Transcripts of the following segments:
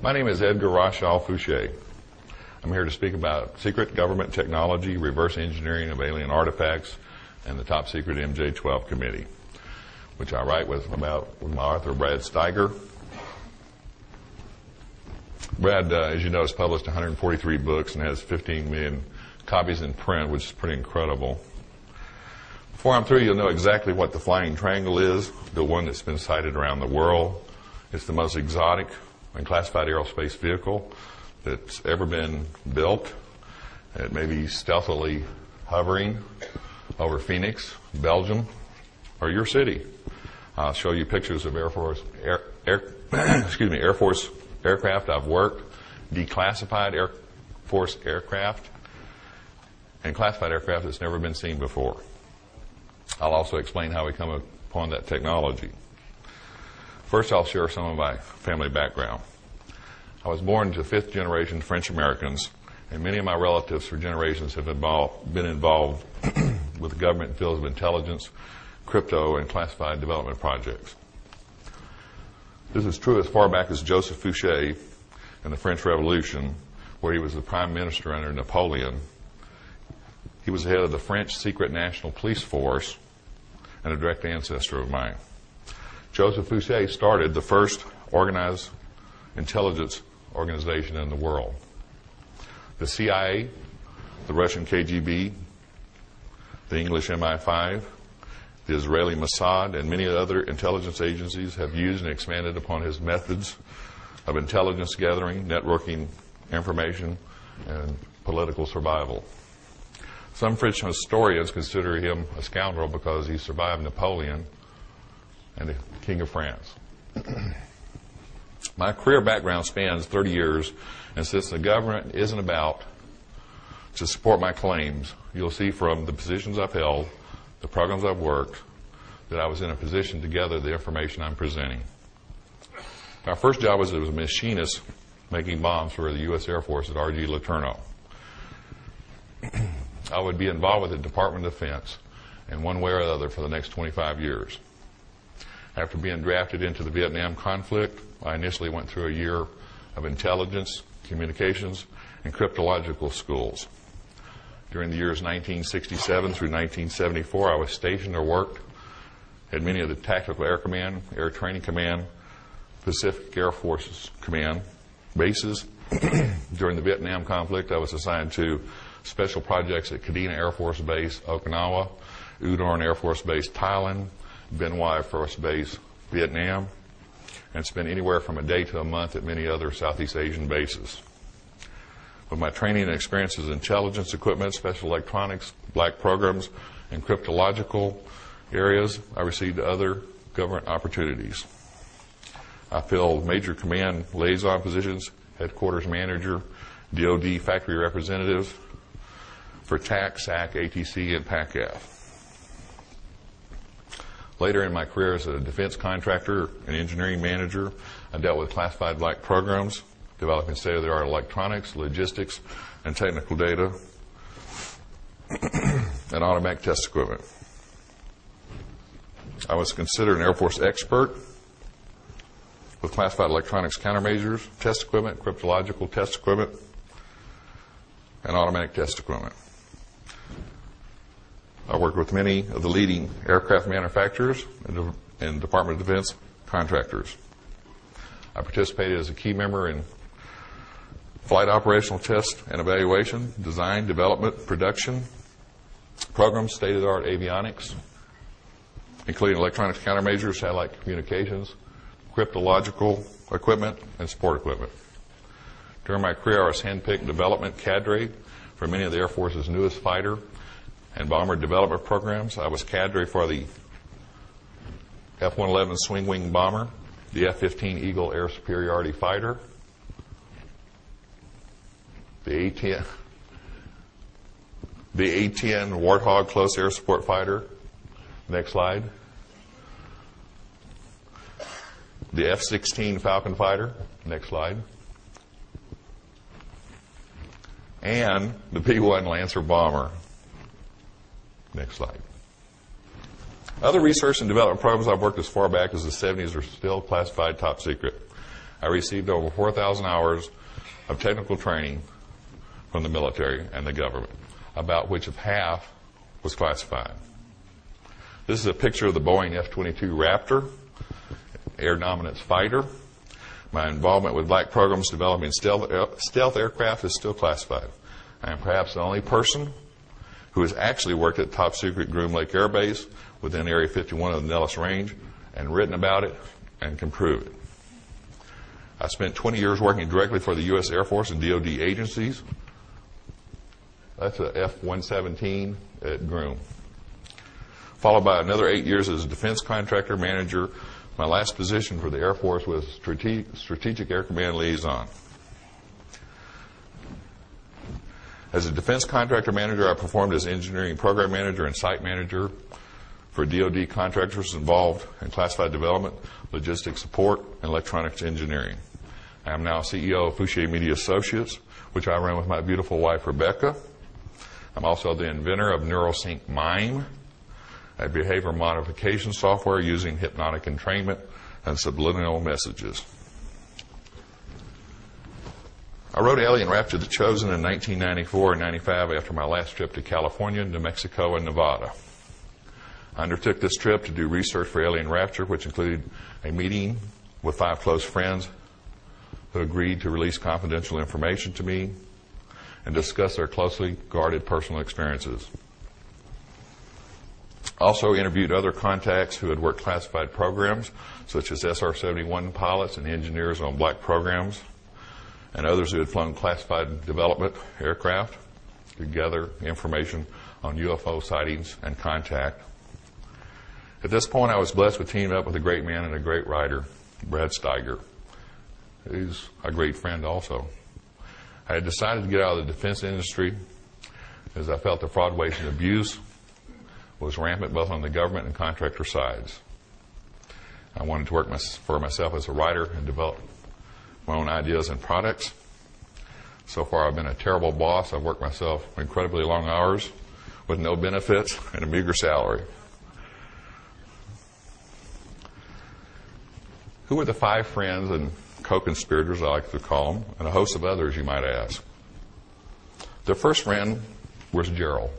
My name is Edgar Fouche. I'm here to speak about secret government technology, reverse engineering of alien artifacts, and the top secret MJ-12 committee, which I write with my author, Brad Steiger. Brad, as you know, has published 143 books and has 15 million copies in print, which is pretty incredible. Before I'm through, you'll know exactly what the Flying Triangle is, the one that's been sighted around the world. It's the most exotic and classified aerospace vehicle that's ever been built. It may be stealthily hovering over Phoenix, Belgium, or your city. I'll show you pictures of Air Force aircraft I've worked, declassified Air Force aircraft, and classified aircraft that's never been seen before. I'll also explain how we come upon that technology. First, I'll share some of my family background. I was born to fifth-generation French Americans, and many of my relatives for generations have been involved with the government in fields of intelligence, crypto, and classified development projects. This is true as far back as Joseph Fouche in the French Revolution, where he was the prime minister under Napoleon. He was the head of the French Secret National Police Force and a direct ancestor of mine. Joseph Fouche started the first organized intelligence organization in the world. The CIA, the Russian KGB, the English MI5, the Israeli Mossad, and many other intelligence agencies have used and expanded upon his methods of intelligence gathering, networking information, and political survival. Some French historians consider him a scoundrel because he survived Napoleon and the King of France. My career background spans 30 years, and since the government isn't about to support my claims, you'll see from the positions I've held, the programs I've worked, that I was in a position to gather the information I'm presenting. My first job was as a machinist making bombs for the U.S. Air Force at R.G. Letourneau. I would be involved with the Department of Defense in one way or the other for the next 25 years. After being drafted into the Vietnam conflict, I initially went through a year of intelligence, communications, and cryptological schools. During the years 1967 through 1974, I was stationed or worked at many of the Tactical Air Command, Air Training Command, Pacific Air Forces Command bases. During the Vietnam conflict, I was assigned to special projects at Kadena Air Force Base, Okinawa, Udon Air Force Base, Thailand, Ben Hoa Air Force Base, Vietnam, and spent anywhere from a day to a month at many other Southeast Asian bases. With my training and experience as intelligence equipment, special electronics, black programs, and cryptological areas, I received other government opportunities. I filled major command liaison positions, headquarters manager, DOD factory representative for TAC, SAC, ATC, and PACAF. Later in my career as a defense contractor and engineering manager, I dealt with classified black programs, developing state-of-the-art electronics, logistics, and technical data, and automatic test equipment. I was considered an Air Force expert with classified electronics countermeasures, test equipment, cryptological test equipment, and automatic test equipment. I worked with many of the leading aircraft manufacturers and Department of Defense contractors. I participated as a key member in flight operational test and evaluation, design, development, production, programs, state-of-the-art avionics, including electronics countermeasures, satellite communications, cryptological equipment, and support equipment. During my career, I was handpicked development cadre for many of the Air Force's newest fighter and bomber development programs. I was cadre for the F-111 Swing Wing bomber, the F-15 Eagle Air Superiority Fighter, the A-10 Warthog Close Air Support Fighter. Next slide. The F-16 Falcon Fighter. Next slide. And the P-1 Lancer Bomber. Next slide. Other research and development programs I've worked as far back as the 70s are still classified top secret. I received over 4,000 hours of technical training from the military and the government, about which of half was classified. This is a picture of the Boeing F-22 Raptor, air dominance fighter. My involvement with black programs developing stealth aircraft is still classified. I am perhaps the only person who has actually worked at top secret Groom Lake Air Base within Area 51 of the Nellis Range and written about it and can prove it. I spent 20 years working directly for the U.S. Air Force and DoD agencies. That's a F-117 at Groom. Followed by another 8 years as a defense contractor manager. My last position for the Air Force was Strategic Air Command Liaison. As a defense contractor manager, I performed as engineering program manager and site manager for DoD contractors involved in classified development, logistics support, and electronics engineering. I am now CEO of Fouche Media Associates, which I run with my beautiful wife, Rebecca. I'm also the inventor of NeuroSync Mime, a behavior modification software using hypnotic entrainment and subliminal messages. I wrote Alien Rapture: The Chosen in 1994 and 95 after my last trip to California, New Mexico, and Nevada. I undertook this trip to do research for Alien Rapture, which included a meeting with 5 close friends who agreed to release confidential information to me and discuss their closely guarded personal experiences. Also interviewed other contacts who had worked classified programs, such as SR-71 pilots and engineers on black programs, and others who had flown classified development aircraft to gather information on UFO sightings and contact. At this point, I was blessed with teaming up with a great man and a great writer, Brad Steiger. He's a great friend also. I had decided to get out of the defense industry as I felt the fraud, waste, and abuse was rampant both on the government and contractor sides. I wanted to work for myself as a writer and develop my own ideas and products. So far, I've been a terrible boss. I've worked myself incredibly long hours with no benefits and a meager salary. Who were the 5 friends and co-conspirators, I like to call them, and a host of others, you might ask? The first friend was Gerald,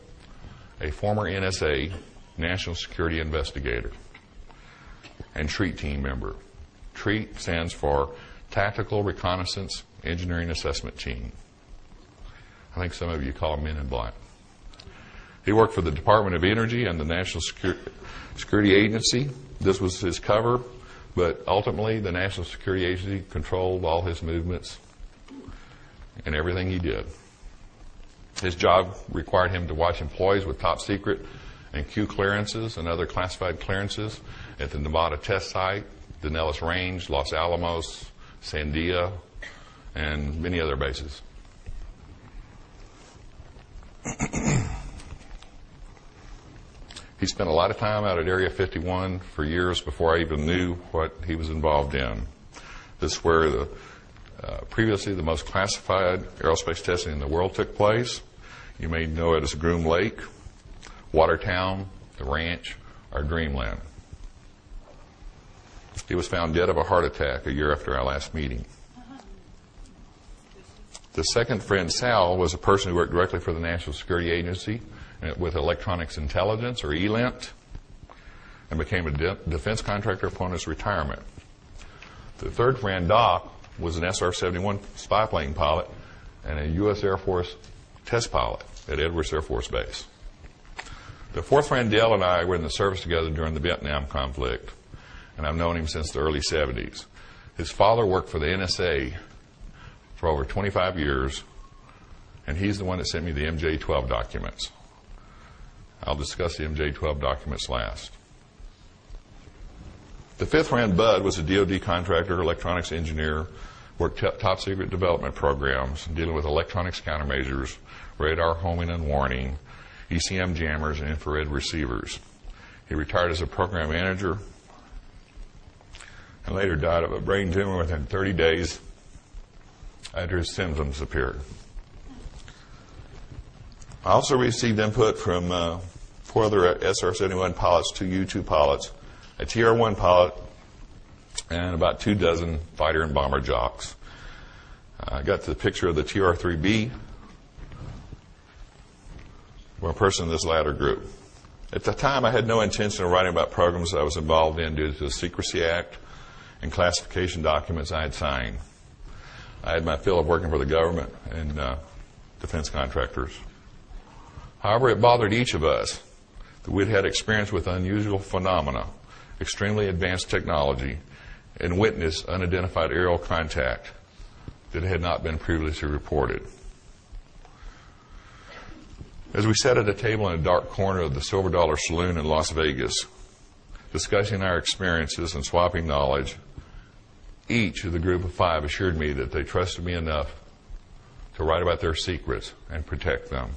a former NSA National Security Investigator and TREAT team member. TREAT stands for Tactical Reconnaissance Engineering Assessment Team. I think some of you call them Men in Black. He worked for the Department of Energy and the National Security Agency. This was his cover, but ultimately the National Security Agency controlled all his movements and everything he did. His job required him to watch employees with top secret and Q clearances and other classified clearances at the Nevada test site, the Nellis Range, Los Alamos, Sandia, and many other bases. He spent a lot of time out at Area 51 for years before I even knew what he was involved in. This is where previously the most classified aerospace testing in the world took place. You may know it as Groom Lake, Watertown, the Ranch, or Dreamland. He was found dead of a heart attack a year after our last meeting. The second friend, Sal, was a person who worked directly for the National Security Agency with electronics intelligence, or ELINT, and became a defense contractor upon his retirement. The third friend, Doc, was an SR-71 spy plane pilot and a U.S. Air Force test pilot at Edwards Air Force Base. The fourth friend, Dale, and I were in the service together during the Vietnam conflict, and I've known him since the early 70s. His father worked for the NSA for over 25 years, and he's the one that sent me the MJ-12 documents. I'll discuss the MJ-12 documents last. The fifth friend, Bud, was a DoD contractor, electronics engineer, worked top secret development programs dealing with electronics countermeasures, radar homing and warning, ECM jammers, and infrared receivers. He retired as a program manager and later died of a brain tumor within 30 days after his symptoms appeared. I also received input from 4 other SR-71 pilots, 2 U-2 pilots, a TR1 pilot, and about 24 fighter and bomber jocks. I got the picture of the TR3B, a person in this latter group. At the time, I had no intention of writing about programs I was involved in due to the Secrecy Act and classification documents I had signed. I had my fill of working for the government and defense contractors. However, it bothered each of us that we'd had experience with unusual phenomena, extremely advanced technology, and witnessed unidentified aerial contact that had not been previously reported. As we sat at a table in a dark corner of the Silver Dollar Saloon in Las Vegas, discussing our experiences and swapping knowledge, each of the group of 5 assured me that they trusted me enough to write about their secrets and protect them.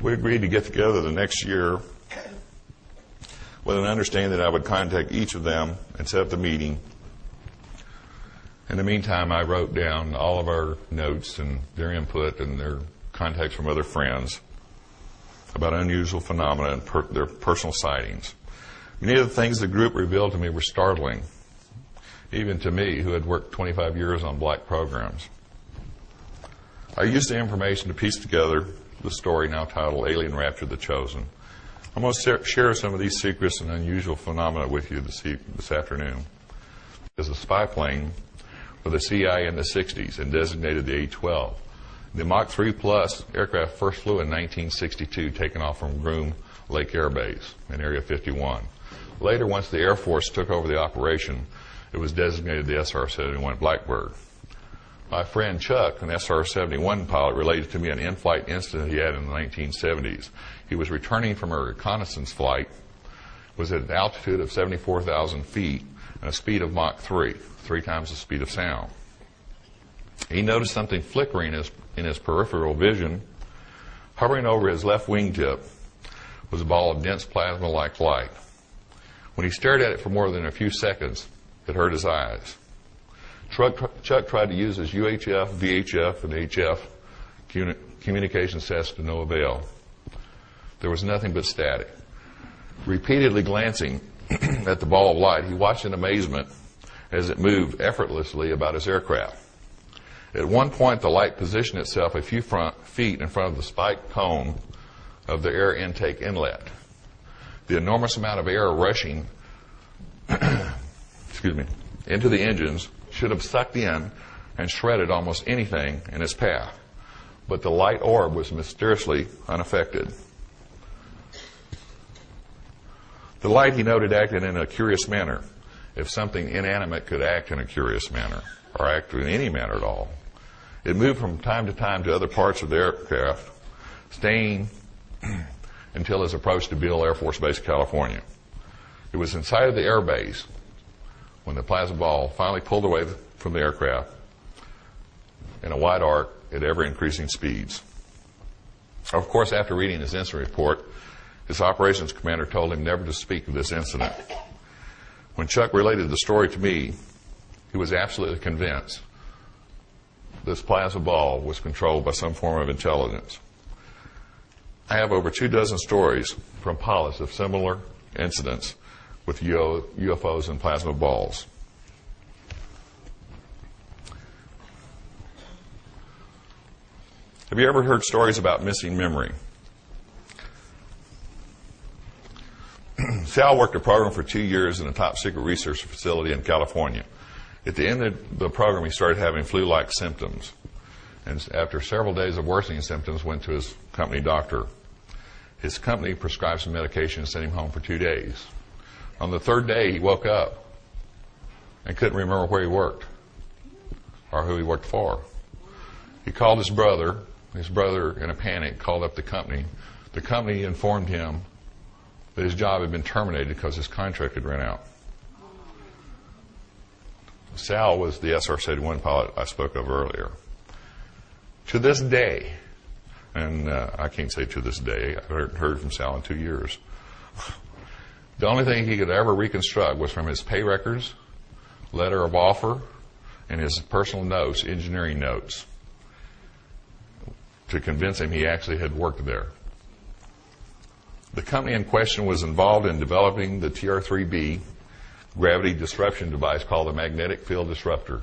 We agreed to get together the next year with an understanding that I would contact each of them and set up the meeting. In the meantime, I wrote down all of our notes and their input and their contacts from other friends about unusual phenomena and their personal sightings. Many of the things the group revealed to me were startling, even to me, who had worked 25 years on black programs. I used the information to piece together the story now titled Alien Rapture: The Chosen. I'm going to share some of these secrets and unusual phenomena with you this afternoon. There's a spy plane for the CIA in the 60s and designated the A-12. The Mach 3 Plus aircraft first flew in 1962, taken off from Groom Lake Air Base in Area 51. Later, once the Air Force took over the operation, it was designated the SR-71 Blackbird. My friend Chuck, an SR-71 pilot, related to me an in-flight incident he had in the 1970s. He was returning from a reconnaissance flight, was at an altitude of 74,000 feet and a speed of Mach 3, 3 times the speed of sound. He noticed something flickering in his peripheral vision. Hovering over his left wingtip was a ball of dense plasma-like light. When he stared at it for more than a few seconds, it hurt his eyes. Chuck tried to use his UHF, VHF, and HF communication sets to no avail. There was nothing but static. Repeatedly glancing at the ball of light, he watched in amazement as it moved effortlessly about his aircraft. At one point, the light positioned itself a few feet in front of the spiked cone of the air intake inlet. The enormous amount of air rushing into the engines should have sucked in and shredded almost anything in its path. But the light orb was mysteriously unaffected. The light, he noted, acted in a curious manner. If something inanimate could act in a curious manner, or act in any manner at all. It moved from time to time to other parts of the aircraft, staying until his approach to Beale Air Force Base, California. It was inside of the air base when the plasma ball finally pulled away from the aircraft in a wide arc at ever-increasing speeds. Of course, after reading his incident report, his operations commander told him never to speak of this incident. When Chuck related the story to me, he was absolutely convinced this plasma ball was controlled by some form of intelligence. I have over 24 stories from pilots of similar incidents with UFOs and plasma balls. Have you ever heard stories about missing memory? Sal worked a program for 2 years in a top-secret research facility in California. At the end of the program, he started having flu-like symptoms. And after several days of worsening symptoms, went to his company doctor. His company prescribed some medication and sent him home for 2 days. On the 3rd day, he woke up and couldn't remember where he worked or who he worked for. He called his brother. His brother, in a panic, called up the company. The company informed him that his job had been terminated because his contract had run out. Sal was the SR-71 pilot I spoke of earlier. To this day, and I can't say to this day, I haven't heard from Sal in 2 years. The only thing he could ever reconstruct was from his pay records, letter of offer, and his personal notes, engineering notes, to convince him he actually had worked there. The company in question was involved in developing the TR3B gravity disruption device called the magnetic field disruptor,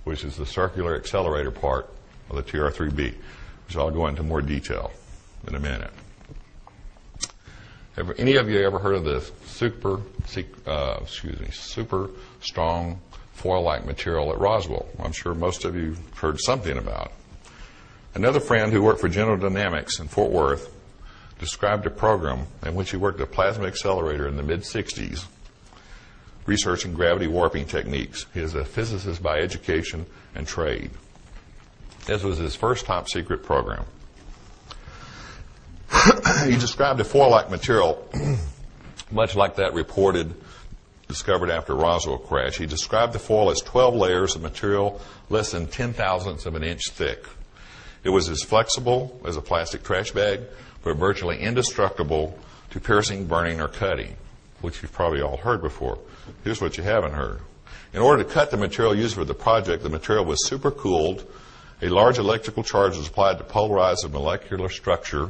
which is the circular accelerator part of the TR3B, which I'll go into more detail in a minute. Any of you ever heard of the super strong foil-like material at Roswell? I'm sure most of you heard something about it. Another friend who worked for General Dynamics in Fort Worth described a program in which he worked a plasma accelerator in the mid-60s, researching gravity warping techniques. He is a physicist by education and trade. This was his first top-secret program. He described a foil-like material, much like that discovered after Roswell crash. He described the foil as 12 layers of material less than 10,000ths of an inch thick. It was as flexible as a plastic trash bag, but virtually indestructible to piercing, burning, or cutting, which you've probably all heard before. Here's what you haven't heard. In order to cut the material used for the project, the material was supercooled, a large electrical charge was applied to polarize the molecular structure,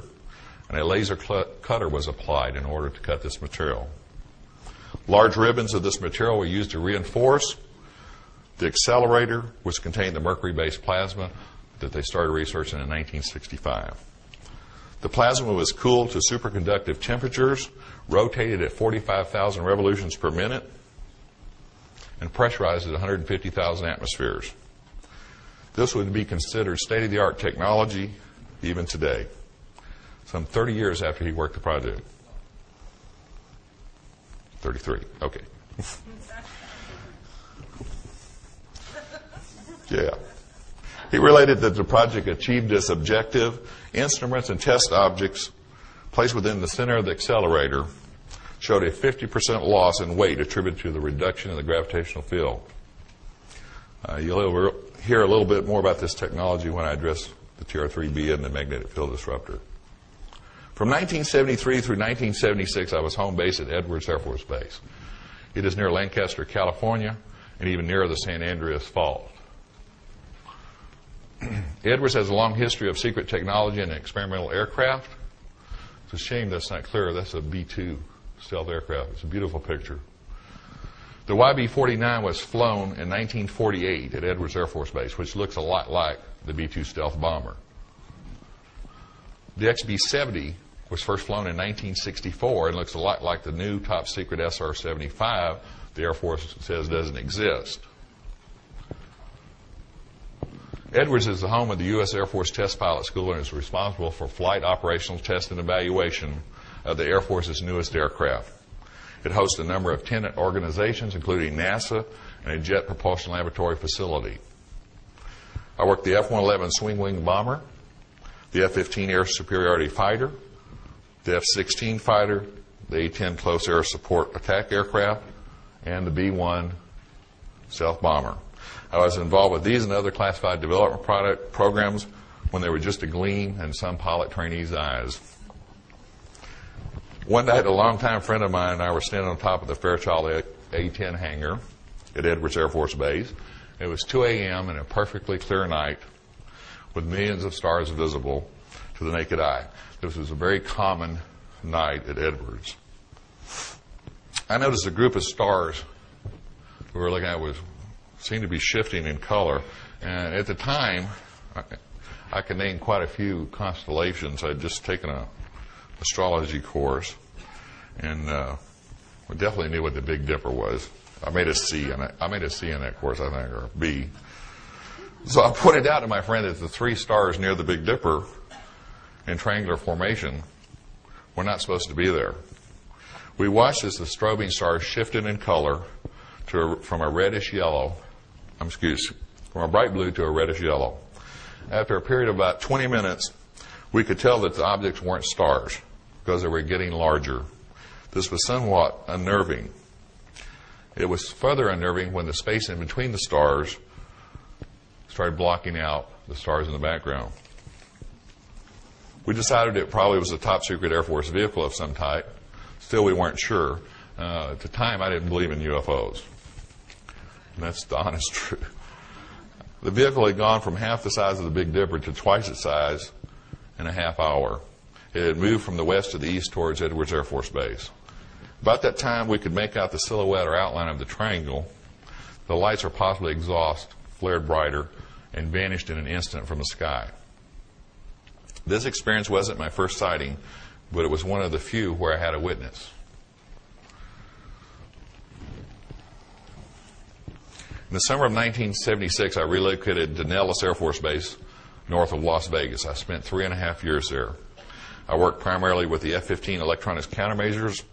and a laser cutter was applied in order to cut this material. Large ribbons of this material were used to reinforce the accelerator, which contained the mercury-based plasma that they started researching in 1965. The plasma was cooled to superconductive temperatures, rotated at 45,000 revolutions per minute, and pressurized at 150,000 atmospheres. This would be considered state-of-the-art technology even today, some 30 years after he worked the project. 33, okay. Yeah. He related that the project achieved this objective. Instruments and test objects placed within the center of the accelerator showed a 50% loss in weight attributed to the reduction in the gravitational field. You'll hear a little bit more about this technology when I address the TR3B and the magnetic field disruptor. From 1973 through 1976, I was home base at Edwards Air Force Base. It is near Lancaster, California, and even nearer the San Andreas Fault. Edwards has a long history of secret technology and experimental aircraft. It's a shame that's not clear. That's a B-2 stealth aircraft. It's a beautiful picture. The YB-49 was flown in 1948 at Edwards Air Force Base, which looks a lot like the B-2 stealth bomber. The XB-70 was first flown in 1964 and looks a lot like the new top-secret SR-75 the Air Force says doesn't exist. Edwards is the home of the U.S. Air Force Test Pilot School and is responsible for flight operational test and evaluation of the Air Force's newest aircraft. It hosts a number of tenant organizations, including NASA and a Jet Propulsion Laboratory facility. I worked the F-111 Swing Wing Bomber, the F-15 Air Superiority Fighter, the F-16 Fighter, the A-10 Close Air Support Attack Aircraft, and the B-1 Stealth Bomber. I was involved with these and other classified development programs when they were just a gleam in some pilot trainees' eyes. One night, a longtime friend of mine and I were standing on top of the Fairchild A-10 hangar at Edwards Air Force Base. It was 2 a.m. and a perfectly clear night with millions of stars visible to the naked eye. This was a very common night at Edwards. I noticed a group of stars we were looking at seemed to be shifting in color. And at the time, I could name quite a few constellations. I'd just taken an astrology course, and we definitely knew what the Big Dipper was. I made a C in that course, I think, or a B. So I pointed out to my friend that the three stars near the Big Dipper in triangular formation were not supposed to be there. We watched as the strobing stars shifted in color from a bright blue to a reddish yellow. After a period of about 20 minutes, we could tell that the objects weren't stars because they were getting larger. This was somewhat unnerving. It was further unnerving when the space in between the stars started blocking out the stars in the background. We decided it probably was a top-secret Air Force vehicle of some type. Still, we weren't sure. At the time, I didn't believe in UFOs. And that's the honest truth. The vehicle had gone from half the size of the Big Dipper to twice its size in a half hour. It had moved from the west to the east towards Edwards Air Force Base. About that time, we could make out the silhouette or outline of the triangle. The lights or possibly exhaust flared brighter and vanished in an instant from the sky. This experience wasn't my first sighting, but it was one of the few where I had a witness. In the summer of 1976, I relocated to Nellis Air Force Base, north of Las Vegas. I spent 3.5 years there. I worked primarily with the F-15 electronics countermeasures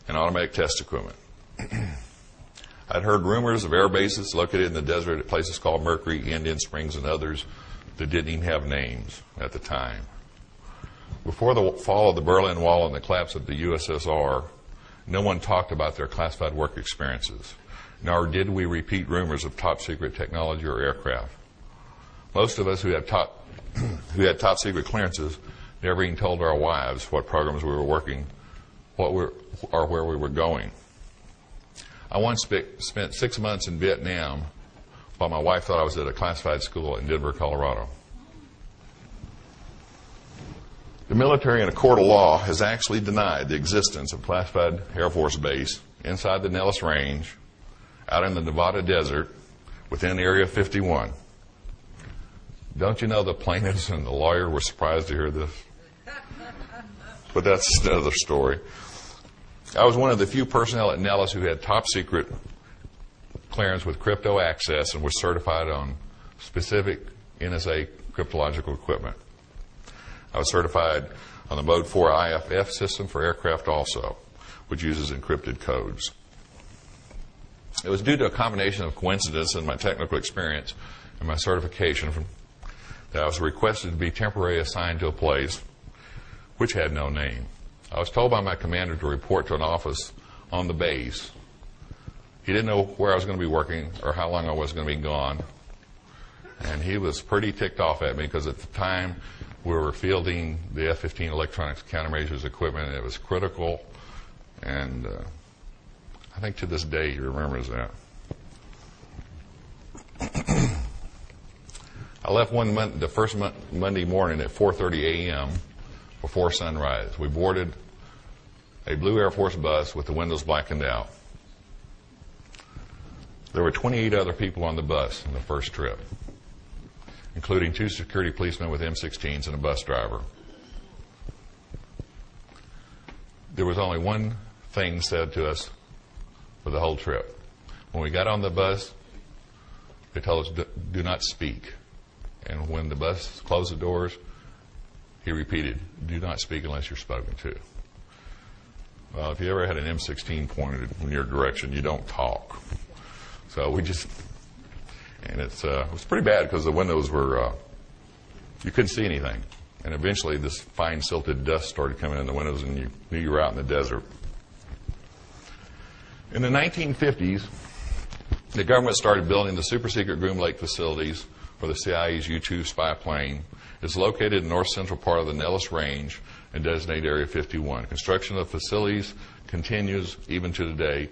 and automatic test equipment. I'd heard rumors of air bases located in the desert at places called Mercury, Indian Springs, and others that didn't even have names at the time. Before the fall of the Berlin Wall and the collapse of the USSR, no one talked about their classified work experiences, nor did we repeat rumors of top-secret technology or aircraft. Most of us who had top secret clearances never even told our wives what programs we were working, or where we were going. I once spent 6 months in Vietnam while my wife thought I was at a classified school in Denver, Colorado. The military in a court of law has actually denied the existence of classified Air Force Base inside the Nellis Range, out in the Nevada desert, within Area 51. Don't you know the plaintiffs and the lawyer were surprised to hear this? But that's another story. I was one of the few personnel at Nellis who had top secret clearance with crypto access and was certified on specific NSA cryptological equipment. I was certified on the Mode 4 IFF system for aircraft also, which uses encrypted codes. It was due to a combination of coincidence and my technical experience and my certification that I was requested to be temporarily assigned to a place which had no name. I was told by my commander to report to an office on the base. He didn't know where I was going to be working or how long I was going to be gone. And he was pretty ticked off at me because at the time we were fielding the F-15 electronics countermeasures equipment, and it was critical. And I think to this day he remembers that. I left the first Monday morning at 4:30 a.m. before sunrise. We boarded a blue Air Force bus with the windows blackened out. There were 28 other people on the bus in the first trip, including 2 security policemen with M16s and a bus driver. There was only one thing said to us for the whole trip. When we got on the bus, they told us, do not speak. And when the bus closed the doors, he repeated, do not speak unless you're spoken to. Well, if you ever had an M16 pointed in your direction, you don't talk. So we just, and it was pretty bad because the windows were, you couldn't see anything. And eventually this fine silted dust started coming in the windows and you knew you were out in the desert. In the 1950s, the government started building the super secret Groom Lake facilities for the CIA's U-2 spy plane. It's located in the north central part of the Nellis Range and designated Area 51. Construction of the facilities continues even to today,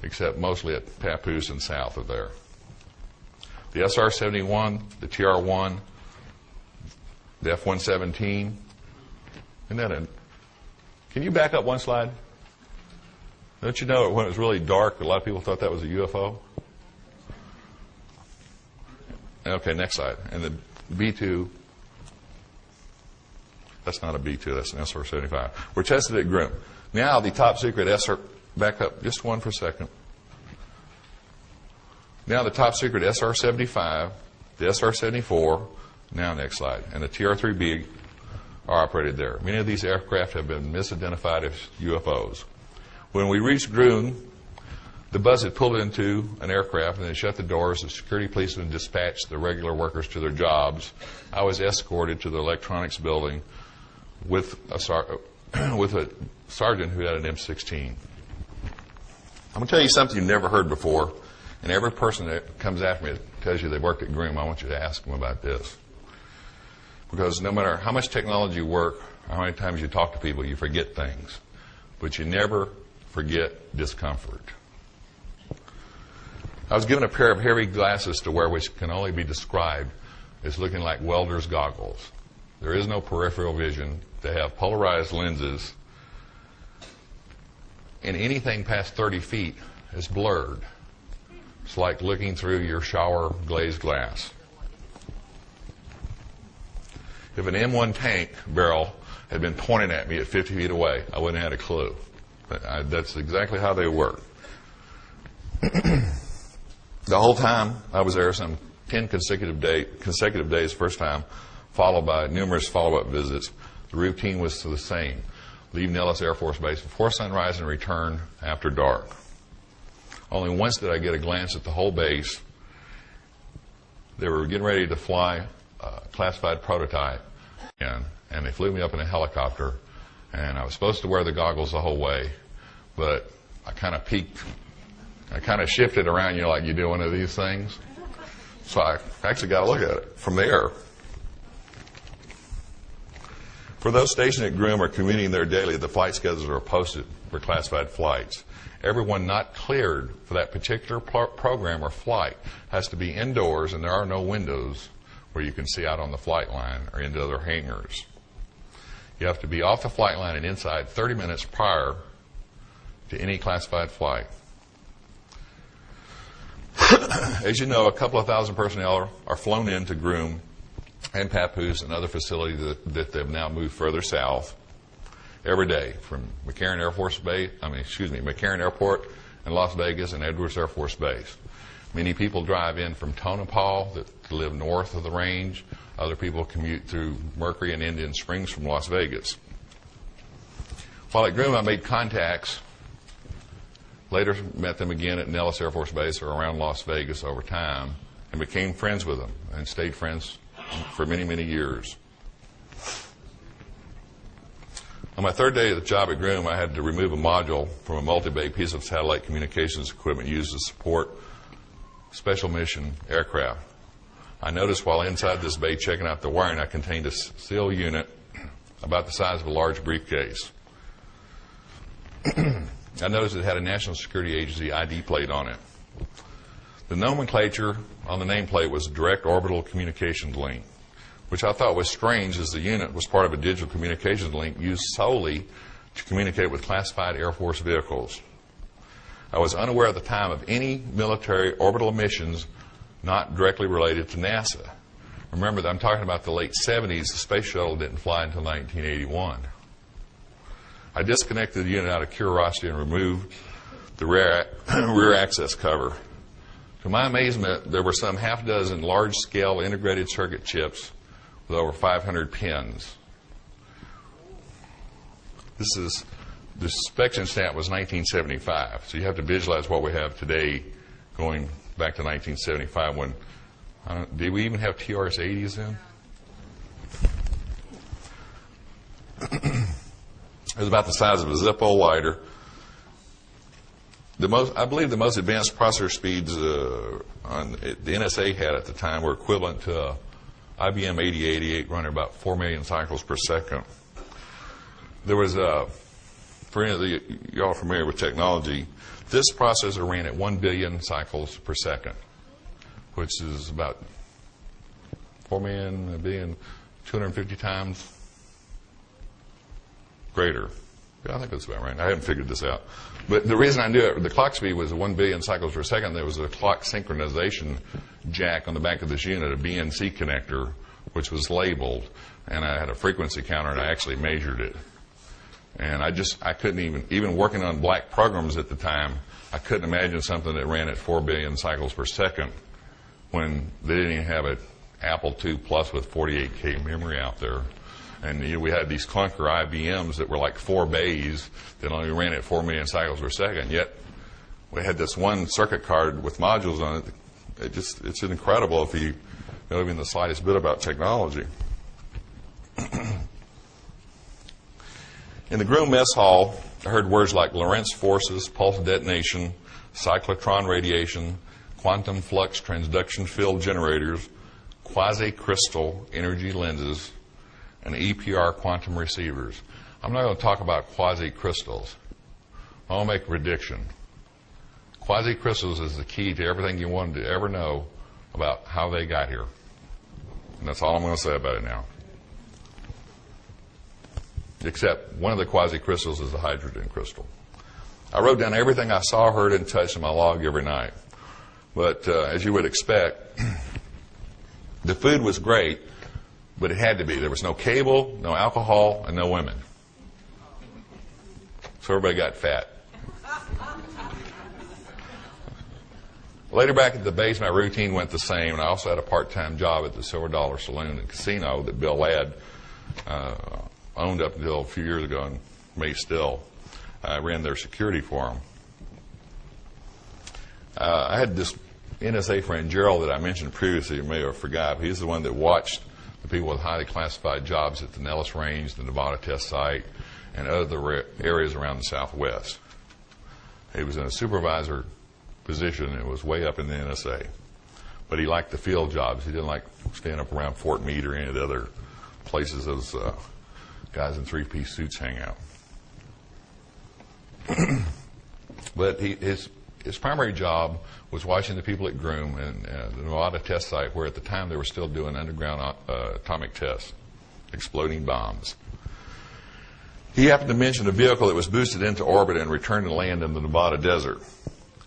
except mostly at Papoose and south of there. The SR-71, the TR-1, the F-117, can you back up one slide? Don't you know when it was really dark, a lot of people thought that was a UFO? Okay, next slide. And the B-2, that's not a B-2, that's an SR-75. We're tested at Groom. Now the top secret SR, back up just one for a second. Now the top secret SR-75, the SR-74, now next slide, and the TR-3B are operated there. Many of these aircraft have been misidentified as UFOs. When we reached Groom, the bus had pulled into an aircraft and they shut the doors. The security policemen dispatched the regular workers to their jobs. I was escorted to the electronics building with a sergeant who had an M16. I'm going to tell you something you've never heard before, and every person that comes after me that tells you they worked at Groom, I want you to ask them about this. Because no matter how much technology you work, or how many times you talk to people, you forget things. But you never forget discomfort. I was given a pair of heavy glasses to wear which can only be described as looking like welder's goggles. There is no peripheral vision. They have polarized lenses, and anything past 30 feet is blurred. It's like looking through your shower glazed glass. If an M1 tank barrel had been pointing at me at 50 feet away, I wouldn't have had a clue. That's exactly how they work. The whole time I was there, some 10 consecutive days first time, followed by numerous follow-up visits. The routine was the same. Leave Nellis Air Force Base before sunrise and return after dark. Only once did I get a glance at the whole base. They were getting ready to fly a classified prototype, and they flew me up in a helicopter, and I was supposed to wear the goggles the whole way, but I kind of peeked. I kind of shifted around, like you do one of these things. So I actually got a look at it from the air. For those stationed at Groom or commuting there daily, the flight schedules are posted for classified flights. Everyone not cleared for that particular program or flight has to be indoors, and there are no windows where you can see out on the flight line or into other hangars. You have to be off the flight line and inside 30 minutes prior to any classified flight. As you know, a couple of thousand personnel are flown into Groom and Papoose and other facilities that they've now moved further south every day from McCarran Airport and Las Vegas and Edwards Air Force Base. Many people drive in from Tonopah that live north of the range. Other people commute through Mercury and Indian Springs from Las Vegas. While at Groom, I made contacts. Later met them again at Nellis Air Force Base or around Las Vegas over time and became friends with them and stayed friends for many, many years. On my third day of the job at Groom, I had to remove a module from a multi-bay piece of satellite communications equipment used to support special mission aircraft. I noticed while inside this bay checking out the wiring, I contained a steel unit about the size of a large briefcase. I noticed it had a National Security Agency ID plate on it. The nomenclature on the nameplate was Direct Orbital Communications Link, which I thought was strange as the unit was part of a digital communications link used solely to communicate with classified Air Force vehicles. I was unaware at the time of any military orbital missions not directly related to NASA. Remember that I'm talking about the late 70s. The space shuttle didn't fly until 1981. I disconnected the unit out of curiosity and removed the rear access cover. To my amazement, there were some half dozen large-scale integrated circuit chips with over 500 pins. The inspection stamp was 1975, so you have to visualize what we have today going back to 1975 when, did we even have TRS-80s then? It was about the size of a Zippo lighter. I believe the most advanced processor speeds the NSA had at the time were equivalent to IBM 8088 running about 4 million cycles per second. There was for any of y'all familiar with technology, this processor ran at 1 billion cycles per second, which is about 4 million, a billion, 250 times greater. Yeah, I think that's about right. I haven't figured this out. But the reason I knew it, the clock speed was 1 billion cycles per second. There was a clock synchronization jack on the back of this unit, a BNC connector, which was labeled. And I had a frequency counter, and I actually measured it. And I couldn't even working on black programs at the time, I couldn't imagine something that ran at 4 billion cycles per second when they didn't even have an Apple II Plus with 48K memory out there. And we had these clunker IBMs that were like 4 bays that only ran at 4 million cycles per second. Yet we had this one circuit card with modules on it. It's incredible if you know even the slightest bit about technology. In the Groom mess hall, I heard words like Lorentz forces, pulse detonation, cyclotron radiation, quantum flux transduction field generators, quasi-crystal energy lenses, and EPR quantum receivers. I'm not going to talk about quasi-crystals. I want to make a prediction. Quasi-crystals is the key to everything you wanted to ever know about how they got here. And that's all I'm going to say about it now. except one of the quasi-crystals is a hydrogen crystal. I wrote down everything I saw, heard, and touched in my log every night. But as you would expect, the food was great, but it had to be. There was no cable, no alcohol, and no women. So everybody got fat. Later back at the base, my routine went the same, and I also had a part-time job at the Silver Dollar Saloon and Casino that Bill Ladd owned up until a few years ago and may still. I ran their security for them. I had this NSA friend, Gerald, that I mentioned previously. You may have forgot. He's the one that watched the people with highly classified jobs at the Nellis Range, the Nevada test site, and other areas around the Southwest. He was in a supervisor position. It was way up in the NSA. But he liked the field jobs. He didn't like staying up around Fort Meade or any of the other places those guys in three-piece suits hang out. But his primary job was watching the people at Groom and the Nevada test site, where at the time they were still doing underground atomic tests, exploding bombs. He happened to mention a vehicle that was boosted into orbit and returned to land in the Nevada desert.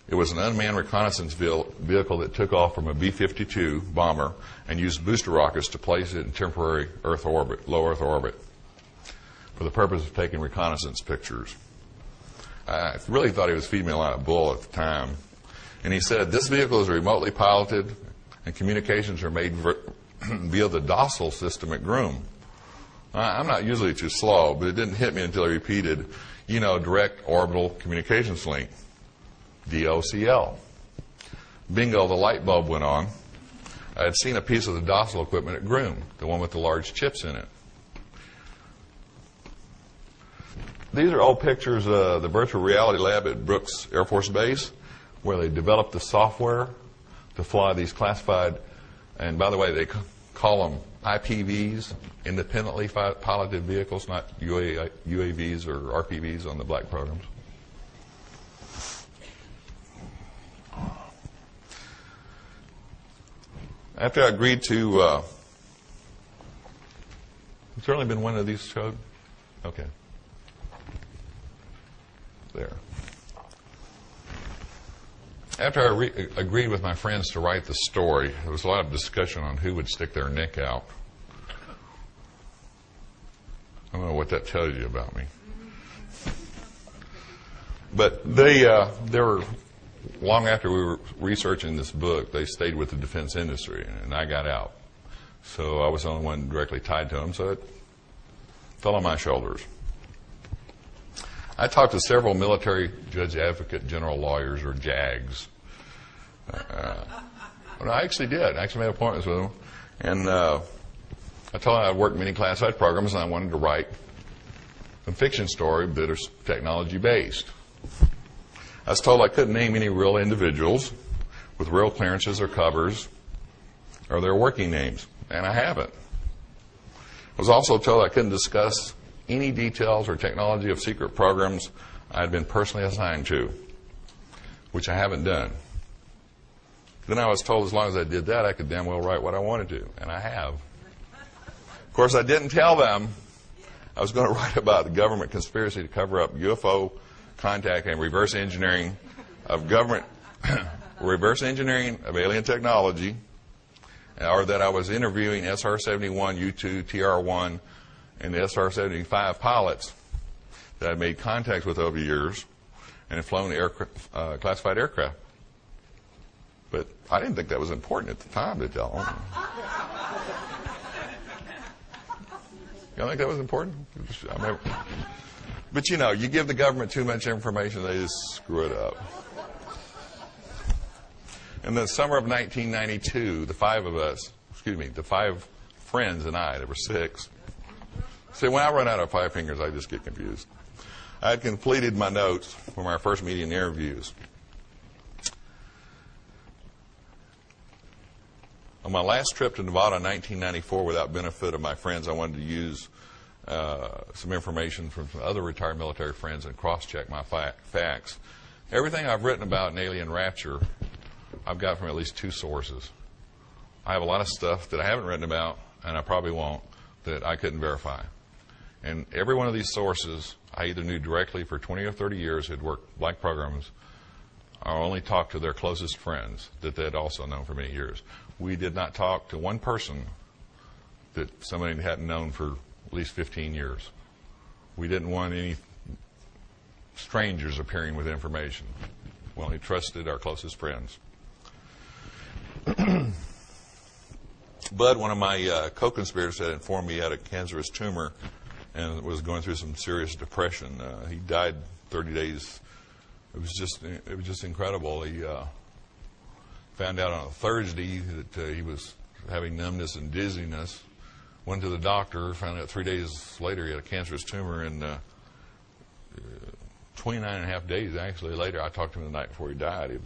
It was an unmanned reconnaissance vehicle that took off from a B-52 bomber and used booster rockets to place it in temporary Earth orbit, low Earth orbit, for the purpose of taking reconnaissance pictures. I really thought he was feeding me a lot of bull at the time. And he said, this vehicle is remotely piloted and communications are made via the docile system at Groom. I'm not usually too slow, but it didn't hit me until he repeated, direct orbital communications link, DOCL. Bingo, the light bulb went on. I had seen a piece of the docile equipment at Groom, the one with the large chips in it. These are old pictures of the virtual reality lab at Brooks Air Force Base, where they developed the software to fly these classified, and by the way, they call them IPVs, independently piloted vehicles, not UAVs or RPVs on the black programs. After I agreed to, has there only been one of these showed? Okay. There. After I agreed with my friends to write the story, there was a lot of discussion on who would stick their neck out. I don't know what that tells you about me. But they were, long after we were researching this book, they stayed with the defense industry, and I got out. So I was the only one directly tied to them, so it fell on my shoulders. I talked to several military judge advocate general lawyers, or JAGs. I actually did. I actually made appointments with them. And I told them I'd worked many classified programs and I wanted to write a fiction story that is technology-based. I was told I couldn't name any real individuals with real clearances or covers or their working names, and I haven't. I was also told I couldn't discuss any details or technology of secret programs I had been personally assigned to, which I haven't done. Then I was told as long as I did that, I could damn well write what I wanted to, and I have. Of course, I didn't tell them I was going to write about the government conspiracy to cover up UFO contact and reverse engineering of government, reverse engineering of alien technology, or that I was interviewing SR-71, U-2, TR-1, and the SR-75 pilots that I made contacts with over the years and had flown classified aircraft. But I didn't think that was important at the time to tell them. You don't think that was important? But you give the government too much information, they just screw it up. In the summer of 1992, the five friends and I, there were six. See, when I run out of five fingers, I just get confused. I had completed my notes from our first meeting interviews. On my last trip to Nevada in 1994, without benefit of my friends, I wanted to use some information from some other retired military friends and cross-check my facts. Everything I've written about an alien rapture, I've got from at least two sources. I have a lot of stuff that I haven't written about, and I probably won't, that I couldn't verify. And every one of these sources I either knew directly for 20 or 30 years, had worked blank programs, or only talked to their closest friends that they had also known for many years. We did not talk to one person that somebody hadn't known for at least 15 years. We didn't want any strangers appearing with information. We only trusted our closest friends. Bud, one of my co-conspirators, had informed me he had a cancerous tumor and was going through some serious depression. He died 30 days. It was just incredible. He found out on a Thursday that he was having numbness and dizziness. Went to the doctor, found out 3 days later he had a cancerous tumor, and 29 and a half days actually later, I talked to him the night before he died. He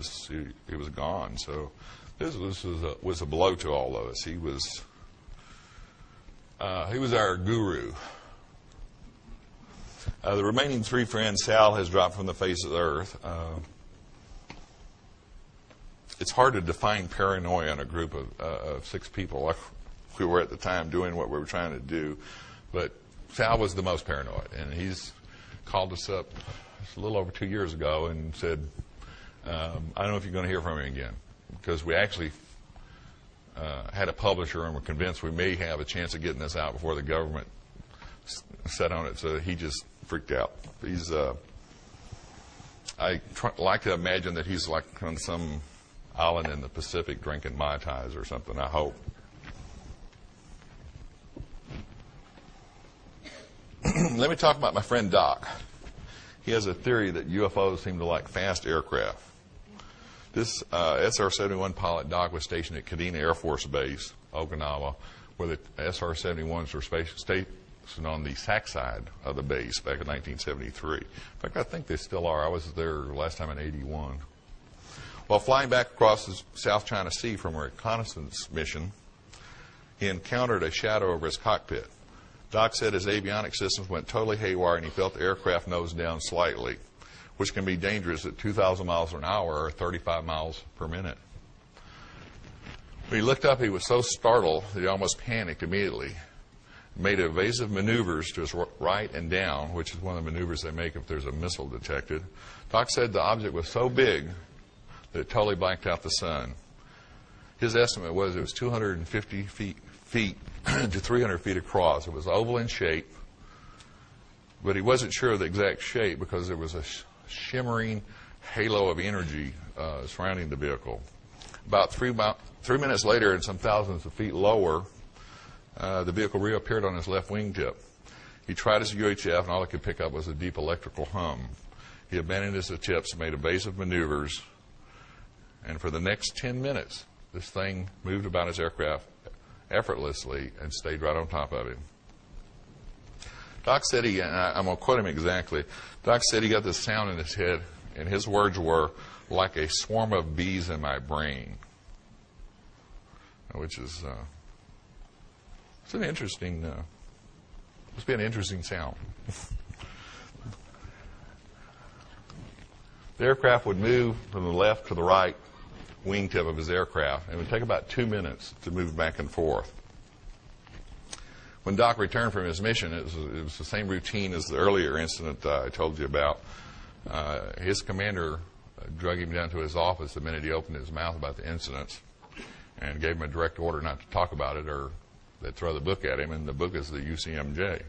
was gone. So this was a blow to all of us. He was our guru. The remaining three friends, Sal has dropped from the face of the earth. It's hard to define paranoia in a group of six people like we were at the time doing what we were trying to do. But Sal was the most paranoid, and he's called us up a little over 2 years ago and said, I don't know if you're going to hear from me again, because we actually had a publisher and were convinced we may have a chance of getting this out before the government set on it. So he just freaked out. I like to imagine that he's like on some island in the Pacific drinking Mai Tais or something, I hope. Let me talk about my friend Doc. He has a theory that UFOs seem to like fast aircraft. This SR-71 pilot, Doc, was stationed at Kadena Air Force Base, Okinawa, where the SR-71s were stationed on the SAC side of the base back in 1973. In fact, I think they still are. I was there last time in 81. While flying back across the South China Sea from a reconnaissance mission, he encountered a shadow over his cockpit. Doc said his avionics systems went totally haywire and he felt the aircraft nose down slightly, which can be dangerous at 2,000 miles an hour or 35 miles per minute. When he looked up, he was so startled that he almost panicked immediately. Made evasive maneuvers to his right and down, which is one of the maneuvers they make if there's a missile detected. Doc said the object was so big that it totally blanked out the sun. His estimate was it was 250 feet to 300 feet across. It was oval in shape, but he wasn't sure of the exact shape because there was a shimmering halo of energy surrounding the vehicle. About 3 minutes later, and some thousands of feet lower, the vehicle reappeared on his left wingtip. He tried his UHF, and all he could pick up was a deep electrical hum. He abandoned his attempts, made evasive maneuvers, and for the next 10 minutes, this thing moved about his aircraft effortlessly and stayed right on top of him. Doc said and I'm going to quote him exactly, Doc said he got this sound in his head, and his words were, like a swarm of bees in my brain, which is, it's an interesting, must be an interesting sound. The aircraft would move from the left to the right wingtip of his aircraft, and it would take about 2 minutes to move back and forth. When Doc returned from his mission, it was the same routine as the earlier incident I told you about. His commander drug him down to his office the minute he opened his mouth about the incidents and gave him a direct order not to talk about it or they'd throw the book at him, and the book is the UCMJ.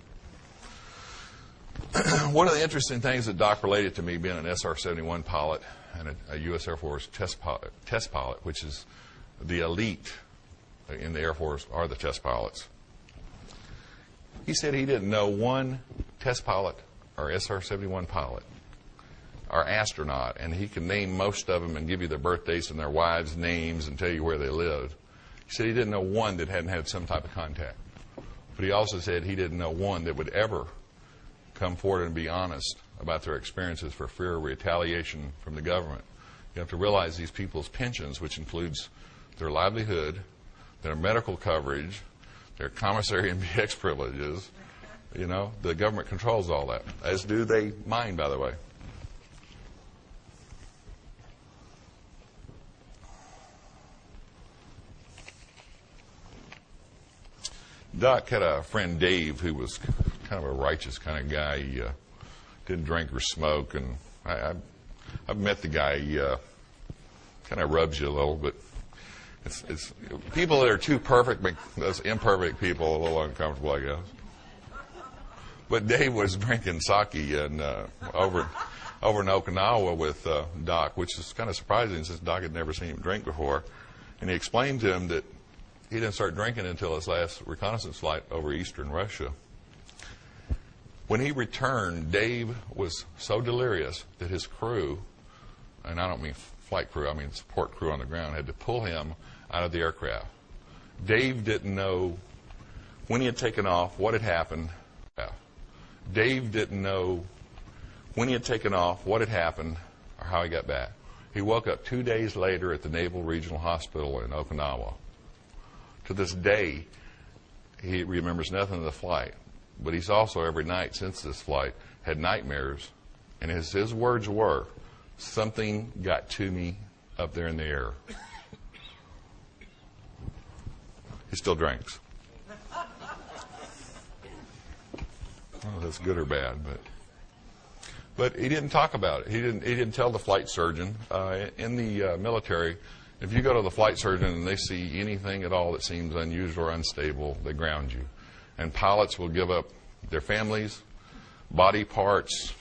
One of the interesting things that Doc related to me, being an SR-71 pilot and a U.S. Air Force test pilot, which is the elite in the Air Force are the test pilots. He said he didn't know one test pilot or SR-71 pilot or astronaut, and he can name most of them and give you their birthdays and their wives' names and tell you where they lived. He said he didn't know one that hadn't had some type of contact. But he also said he didn't know one that would ever come forward and be honest about their experiences for fear of retaliation from the government. You have to realize these people's pensions, which includes their livelihood, their medical coverage, their commissary and BX privileges, the government controls all that, as do they mine, by the way. Doc had a friend, Dave, who was kind of a righteous kind of guy. He didn't drink or smoke, and I've met the guy. He kind of rubs you a little, but it's people that are too perfect make those imperfect people a little uncomfortable, I guess. But Dave was drinking sake and over in Okinawa with Doc, which is kind of surprising since Doc had never seen him drink before. And he explained to him that he didn't start drinking until his last reconnaissance flight over eastern Russia. When he returned, Dave was so delirious that his crew, and I don't mean flight crew, I mean support crew on the ground, had to pull him out of the aircraft. Dave didn't know when he had taken off, what had happened. Dave didn't know when he had taken off, what had happened, or how he got back. He woke up 2 days later at the Naval Regional Hospital in Okinawa. To this day, he remembers nothing of the flight, but he's also every night since this flight had nightmares, and his words were, "Something got to me up there in the air." He still drinks. I don't know if that's good or bad, but he didn't talk about it. He didn't tell the flight surgeon. In the military, if you go to the flight surgeon and they see anything at all that seems unusual or unstable, they ground you. And pilots will give up their families, body parts,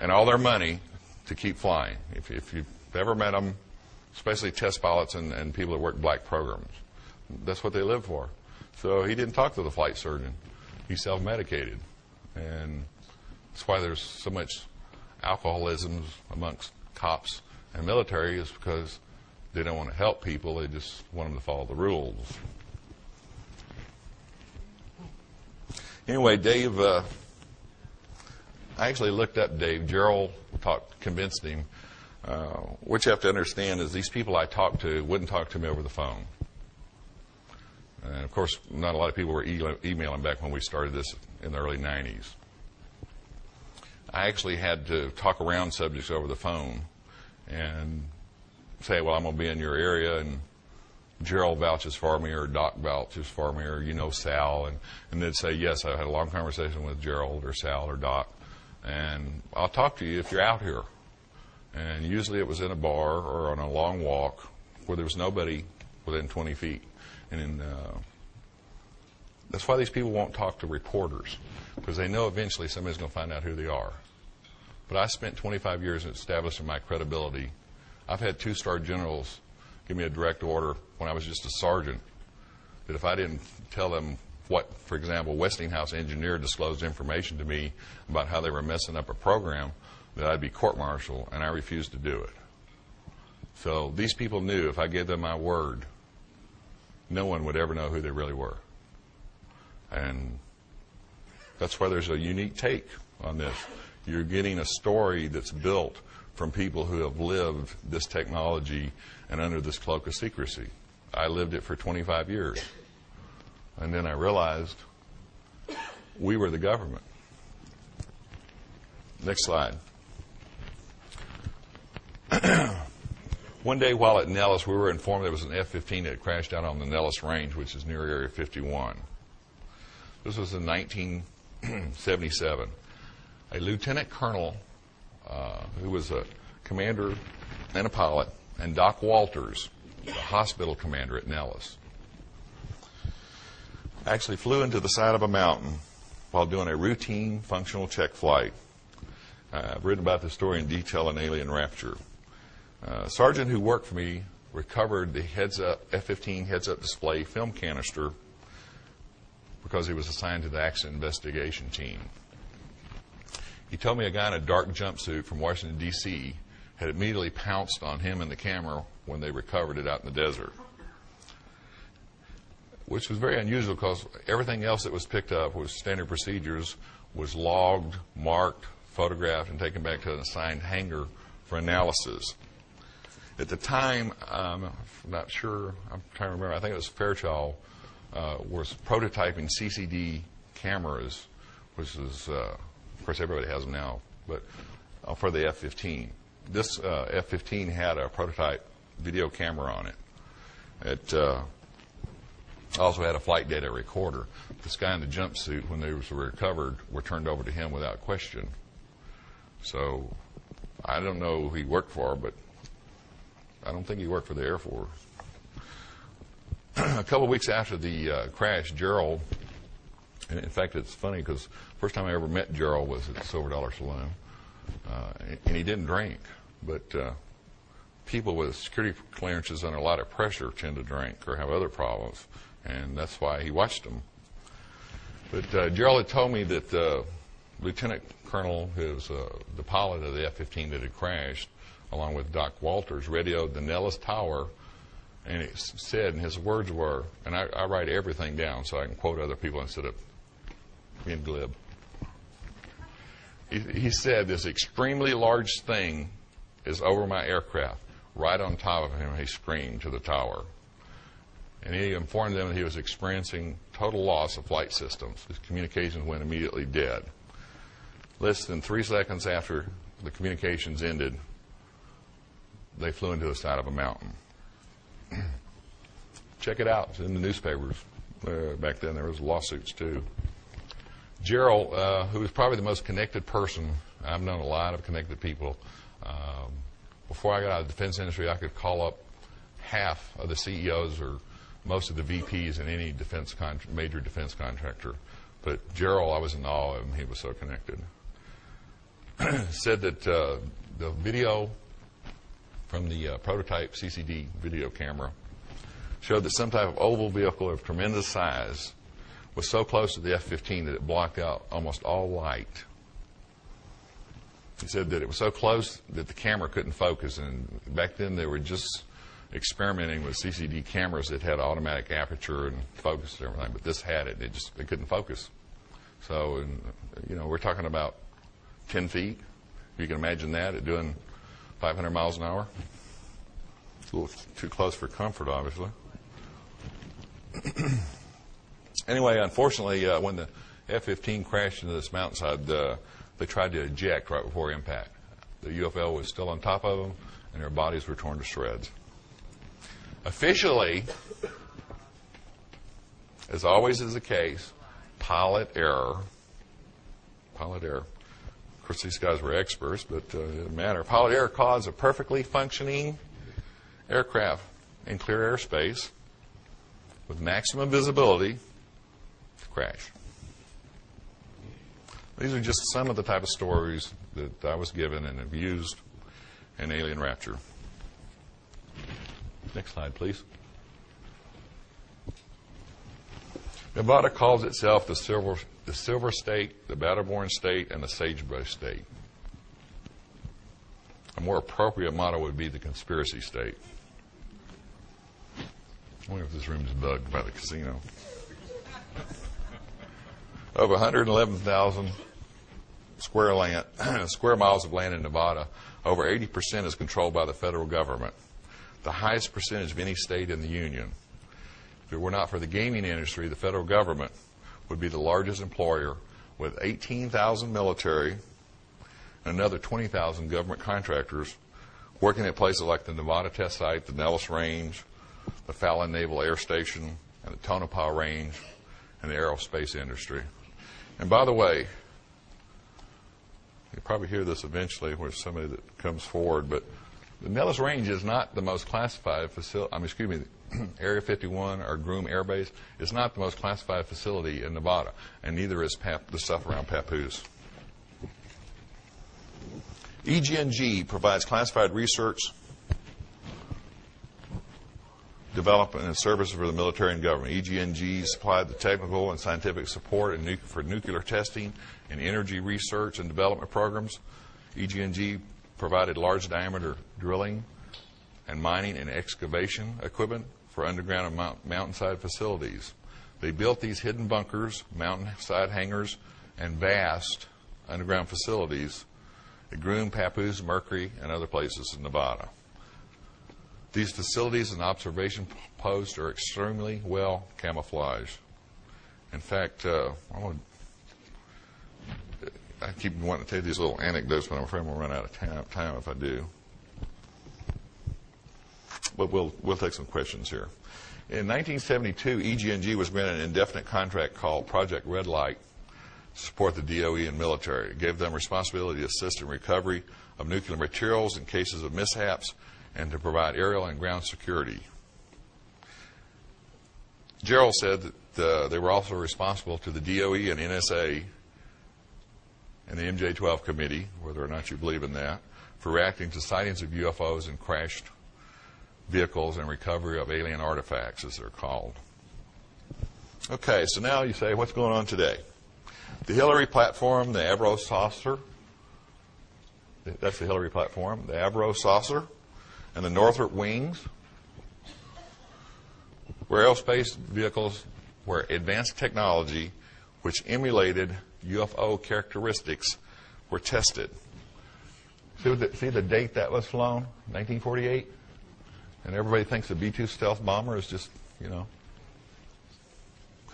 and all their money to keep flying. If you've ever met them, especially test pilots and people that work black programs, that's what they live for. So he didn't talk to the flight surgeon. He self-medicated. And that's why there's so much alcoholism amongst cops and military, is because they don't want to help people. They just want them to follow the rules. Anyway, Dave, I actually looked up Dave. Gerald convinced him. What you have to understand is these people I talked to wouldn't talk to me over the phone. And, of course, not a lot of people were emailing back when we started this in the early 90s. I actually had to talk around subjects over the phone and say, well, I'm going to be in your area, and Gerald vouches for me, or Doc vouches for me, or you know Sal, and they'd say, yes, I had a long conversation with Gerald or Sal or Doc, and I'll talk to you if you're out here. And usually it was in a bar or on a long walk where there was nobody within 20 feet. And that's why these people won't talk to reporters, because they know eventually somebody's going to find out who they are. But I spent 25 years establishing my credibility. I've had 2-star generals give me a direct order when I was just a sergeant that if I didn't tell them what, for example, Westinghouse engineer disclosed information to me about how they were messing up a program, that I'd be court-martialed, and I refused to do it. So these people knew if I gave them my word, no one would ever know who they really were. And that's why there's a unique take on this. You're getting a story that's built from people who have lived this technology and under this cloak of secrecy. I lived it for 25 years. And then I realized we were the government. Next slide. One day while at Nellis, we were informed there was an F-15 that had crashed out on the Nellis Range, which is near Area 51. This was in 1977. A lieutenant colonel who was a commander and a pilot, and Doc Walters, the hospital commander at Nellis, actually flew into the side of a mountain while doing a routine functional check flight. I've written about this story in detail in Alien Rapture. A sergeant who worked for me recovered the F-15 heads-up display film canister because he was assigned to the accident investigation team. He told me a guy in a dark jumpsuit from Washington, D.C. had immediately pounced on him and the camera when they recovered it out in the desert, which was very unusual because everything else that was picked up was standard procedures, was logged, marked, photographed, and taken back to an assigned hangar for analysis. At the time, I'm not sure, I'm trying to remember, I think it was Fairchild, was prototyping CCD cameras, which is, of course, everybody has them now, but for the F-15. This F-15 had a prototype video camera on it. Also had a flight data recorder. This guy in the jumpsuit, when they were recovered, were turned over to him without question. So I don't know who he worked for, but I don't think he worked for the Air Force. A couple of weeks after the crash, Gerald, and in fact, it's funny because first time I ever met Gerald was at Silver Dollar Saloon, and he didn't drink, but people with security clearances under a lot of pressure tend to drink or have other problems, and that's why he watched them. But Gerald had told me that Lieutenant Colonel, the pilot of the F-15 that had crashed, along with Doc Walters, radioed the Nellis Tower, and it said, and his words were, and I write everything down so I can quote other people instead of being glib. He said, "This extremely large thing is over my aircraft." Right on top of him, he screamed to the tower. And he informed them that he was experiencing total loss of flight systems. His communications went immediately dead. Less than 3 seconds after the communications ended, they flew into the side of a mountain. Check it out. It's in the newspapers. Back then, there was lawsuits, too. Gerald, who was probably the most connected person, I've known a lot of connected people. Before I got out of the defense industry, I could call up half of the CEOs or most of the VPs in any major defense contractor. But Gerald, I was in awe of him. He was so connected. Said that the video from the prototype CCD video camera showed that some type of oval vehicle of tremendous size was so close to the F-15 that it blocked out almost all light. He said that it was so close that the camera couldn't focus, and back then they were just experimenting with CCD cameras that had automatic aperture and focus and everything, but this had it. It couldn't focus. So, we're talking about 10 feet. You can imagine that at doing 500 miles an hour. It's a little too close for comfort, obviously. Anyway, unfortunately, when the F-15 crashed into this mountainside, they tried to eject right before impact. The UFO was still on top of them, and their bodies were torn to shreds. Officially, as always is the case, pilot error. Pilot error. Of course, these guys were experts, but it didn't matter. Pilot error caused a perfectly functioning aircraft in clear airspace with maximum visibility to crash. These are just some of the type of stories that I was given and have used in Alien Rapture. Next slide, please. Nevada calls itself the Silver State, the Battleborn State, and the Sagebrush State. A more appropriate motto would be the Conspiracy State. I wonder if this room is bugged by the casino. Of 111,000 square miles of land in Nevada, over 80% is controlled by the federal government, the highest percentage of any state in the union. If it were not for the gaming industry, the federal government would be the largest employer, with 18,000 military and another 20,000 government contractors working at places like the Nevada Test Site, the Nellis Range, the Fallon Naval Air Station, and the Tonopah Range, and the aerospace industry. And by the way, you'll probably hear this eventually with somebody that comes forward, but the Nellis Range is not the most classified facility. Area 51 or Groom Air Base is not the most classified facility in Nevada, and neither is the stuff around Papoose. EG&G provides classified research, development, and services for the military and government. EG&G supplied the technical and scientific support for nuclear testing and energy research and development programs. EG&G provided large diameter drilling and mining and excavation equipment for underground and mountainside facilities. They built these hidden bunkers, mountainside hangars, and vast underground facilities at Groom, Papoose, Mercury, and other places in Nevada. These facilities and observation posts are extremely well camouflaged. In fact, I keep wanting to tell you these little anecdotes, but I'm afraid I'm going to run out of time if I do. but we'll take some questions here. In 1972, EG&G was granted an indefinite contract called Project Red Light to support the DOE and military. It gave them responsibility to assist in recovery of nuclear materials in cases of mishaps and to provide aerial and ground security. Gerald said that they were also responsible to the DOE and NSA and the MJ-12 committee, whether or not you believe in that, for reacting to sightings of UFOs and crashed vehicles and recovery of alien artifacts, as they're called. Okay, so now you say, what's going on today? The Hillary platform, the Avro saucer, that's the Hillary platform, the Avro saucer, and the Northrop wings were aerospace vehicles where advanced technology, which emulated UFO characteristics, were tested. See the date that was flown? 1948? And everybody thinks the B-2 stealth bomber is just, you know,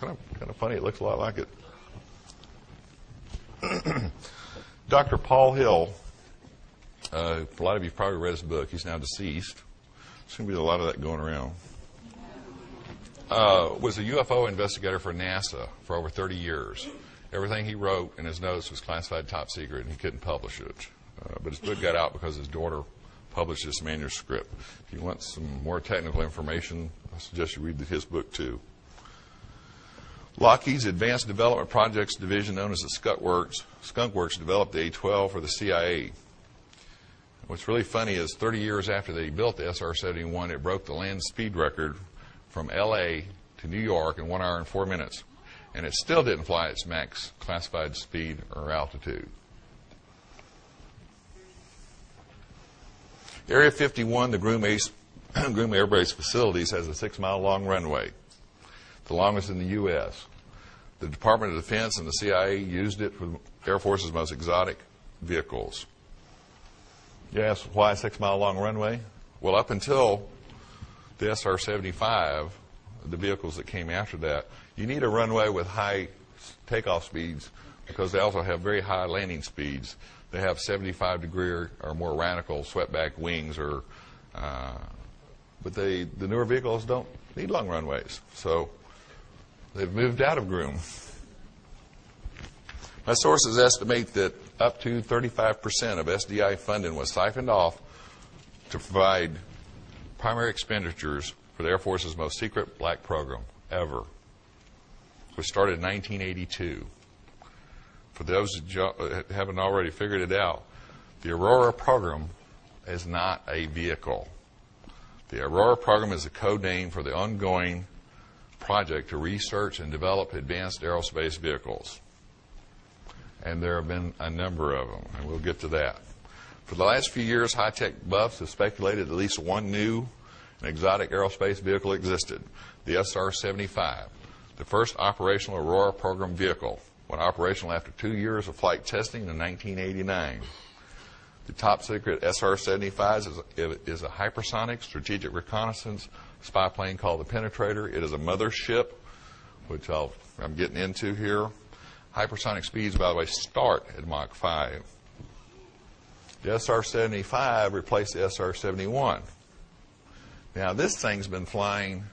kind of funny. It looks a lot like it. Dr. Paul Hill, a lot of you probably read his book. He's now deceased. There's going to be a lot of that going around. Was a UFO investigator for NASA for over 30 years. Everything he wrote in his notes was classified top secret, and he couldn't publish it. But his book got out because his daughter published this manuscript. If you want some more technical information, I suggest you read his book too. Lockheed's Advanced Development Projects Division, known as the Skunk Works, developed the A-12 for the CIA. What's really funny is 30 years after they built the SR-71, it broke the land speed record from L.A. to New York in 1 hour and 4 minutes. And it still didn't fly its max classified speed or altitude. Area 51, the Groom Air Base Facilities, has a 6-mile-long runway, the longest in the U.S. The Department of Defense and the CIA used it for the Air Force's most exotic vehicles. You ask, why a 6-mile-long runway? Well, up until the SR-75, the vehicles that came after that, you need a runway with high takeoff speeds because they also have very high landing speeds. They have 75-degree or more radical swept-back wings, but the newer vehicles don't need long runways, so they've moved out of Groom. My sources estimate that up to 35% of SDI funding was siphoned off to provide primary expenditures for the Air Force's most secret black program ever, which started in 1982. For those that haven't already figured it out, the Aurora program is not a vehicle. The Aurora program is a code name for the ongoing project to research and develop advanced aerospace vehicles. And there have been a number of them, and we'll get to that. For the last few years, high-tech buffs have speculated at least one new and exotic aerospace vehicle existed, the SR-75, the first operational Aurora program vehicle, went operational after 2 years of flight testing in 1989. The top-secret SR-75 is a hypersonic strategic reconnaissance spy plane called the Penetrator. It is a mothership, which I'm getting into here. Hypersonic speeds, by the way, start at Mach 5. The SR-75 replaced the SR-71. Now, this thing's been flying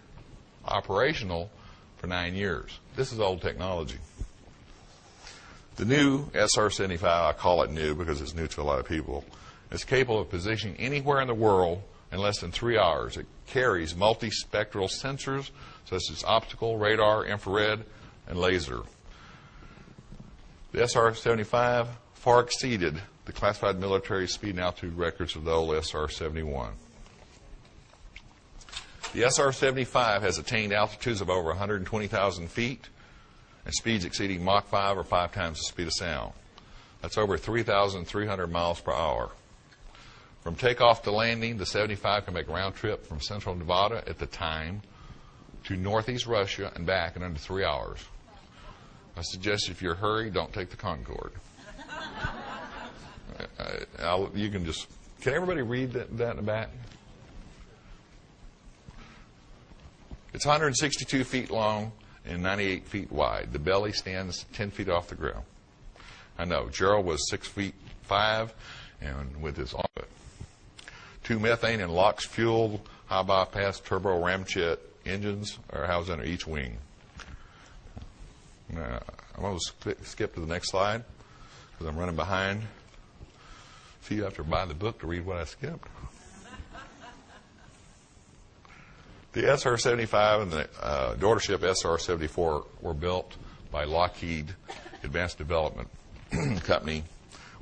operational for 9 years. This is old technology. The new SR-75, I call it new because it's new to a lot of people, is capable of positioning anywhere in the world in less than 3 hours. It carries multispectral sensors such as optical, radar, infrared, and laser. The SR-75 far exceeded the classified military speed and altitude records of the old SR-71. The SR-75 has attained altitudes of over 120,000 feet and speeds exceeding Mach 5 or 5 times the speed of sound. That's over 3,300 miles per hour. From takeoff to landing, the 75 can make a round trip from central Nevada at the time to northeast Russia and back in under 3 hours. I suggest if you're hurried, don't take the Concorde. Can everybody read that in the back? It's 162 feet long and 98 feet wide. The belly stands 10 feet off the ground. I know, Gerald was 6'5", and with his 2 methane and LOX fueled high bypass turbo ramjet engines are housed under each wing. Now, I'm going to skip to the next slide because I'm running behind. So you have to buy the book to read what I skipped. The SR-75 and the daughter ship SR-74 were built by Lockheed Advanced Development Company,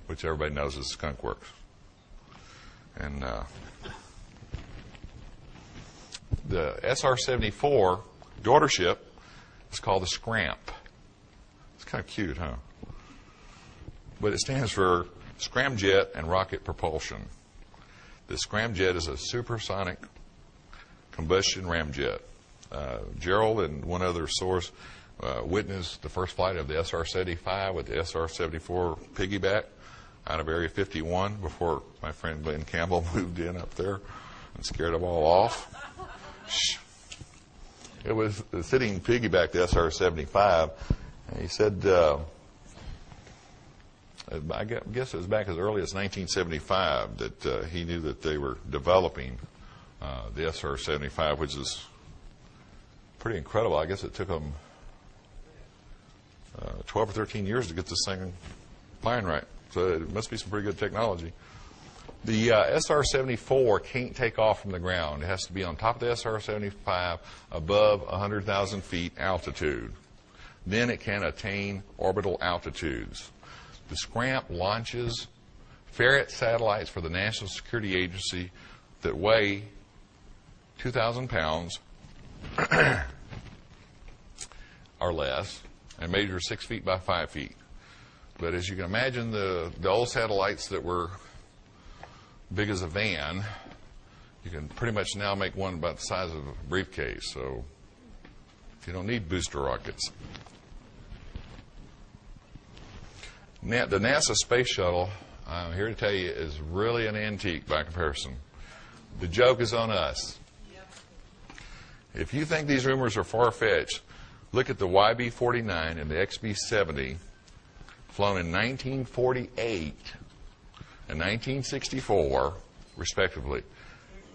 which everybody knows as Skunk Works. And the SR-74 daughter ship is called the Scramp. It's kind of cute, huh? But it stands for Scramjet and Rocket Propulsion. The Scramjet is a supersonic combustion ramjet. Gerald and one other source witnessed the first flight of the SR-75 with the SR-74 piggyback out of Area 51 before my friend Glenn Campbell moved in up there and scared them all off. It was sitting piggyback the SR-75. And he said, I guess it was back as early as 1975 that he knew that they were developing the SR-75, which is pretty incredible. I guess it took them 12 or 13 years to get this thing flying right. So it must be some pretty good technology. The SR-74 can't take off from the ground. It has to be on top of the SR-75 above 100,000 feet altitude. Then it can attain orbital altitudes. The Scramp launches ferret satellites for the National Security Agency that weigh 2,000 pounds or less and measure 6 feet by 5 feet. But as you can imagine, the old satellites that were big as a van, you can pretty much now make one about the size of a briefcase. So you don't need booster rockets. The NASA Space Shuttle, I'm here to tell you, is really an antique by comparison. The joke is on us. If you think these rumors are far-fetched, look at the YB-49 and the XB-70, flown in 1948 and 1964, respectively.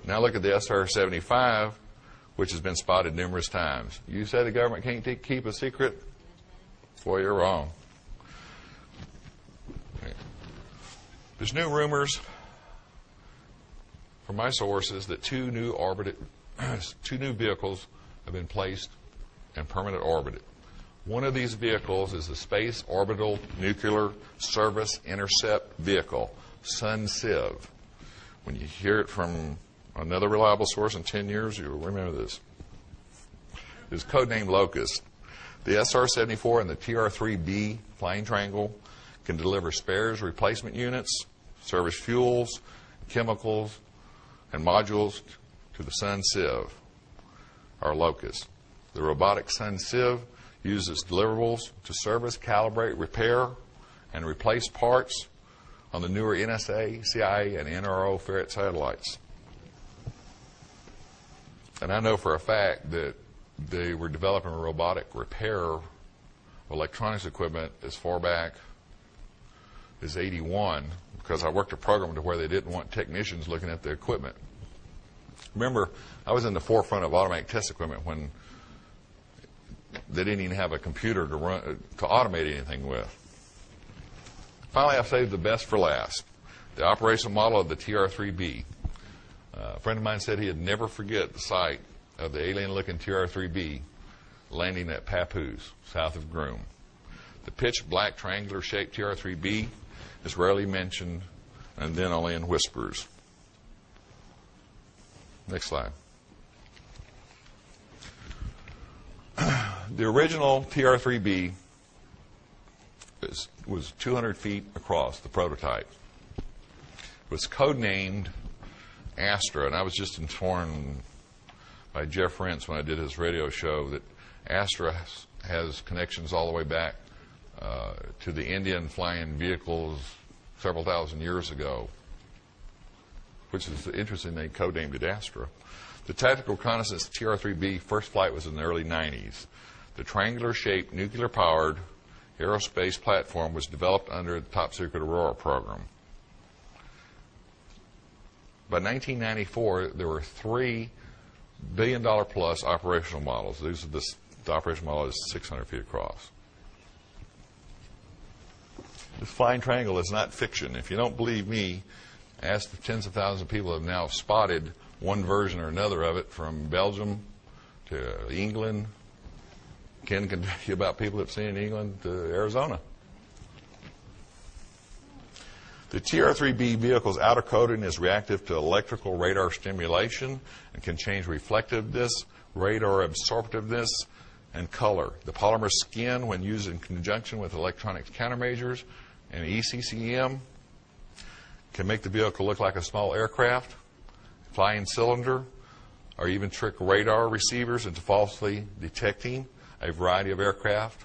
Now look at the SR-75, which has been spotted numerous times. You say the government can't keep a secret? Boy, you're wrong. There's new rumors from my sources that two new vehicles have been placed in permanent orbit. One of these vehicles is the Space Orbital Nuclear Service Intercept Vehicle, SunCIV. When you hear it from another reliable source in 10 years, you'll remember this. It's codenamed Locust. The SR-74 and the TR3B Flying Triangle can deliver spares replacement units, service fuels, chemicals, and modules to the SunCIV, or Locust. The robotic SunCIV uses deliverables to service, calibrate, repair, and replace parts on the newer NSA, CIA, and NRO ferret satellites. And I know for a fact that they were developing a robotic repair of electronics equipment as far back as 81, because I worked a program to where they didn't want technicians looking at the equipment. Remember, I was in the forefront of automatic test equipment when they didn't even have a computer to automate anything with. Finally, I've saved the best for last, the operational model of the TR3B. A friend of mine said he'd never forget the sight of the alien-looking TR3B landing at Papoose, south of Groom. The pitch black triangular-shaped TR3B is rarely mentioned, and then only in whispers. Next slide. The original TR3B was 200 feet across, the prototype. It was codenamed Astra, and I was just informed by Jeff Rentz when I did his radio show that Astra has connections all the way back to the Indian flying vehicles several thousand years ago, which is interesting. They codenamed it Astra. The tactical reconnaissance TR-3B first flight was in the early 90s. The triangular-shaped, nuclear-powered aerospace platform was developed under the top-secret Aurora program. By 1994, there were 3 billion-dollar plus operational models. The operational model is 600 feet across. This flying triangle is not fiction. If you don't believe me, ask the tens of thousands of people who have now spotted one version or another of it, from Belgium to England. Ken can tell you about people that have seen it in England to Arizona. The TR3B vehicle's outer coating is reactive to electrical radar stimulation and can change reflectiveness, radar absorptiveness, and color. The polymer skin, when used in conjunction with electronic countermeasures and ECCM, can make the vehicle look like a small aircraft, flying cylinder, or even trick radar receivers into falsely detecting a variety of aircraft,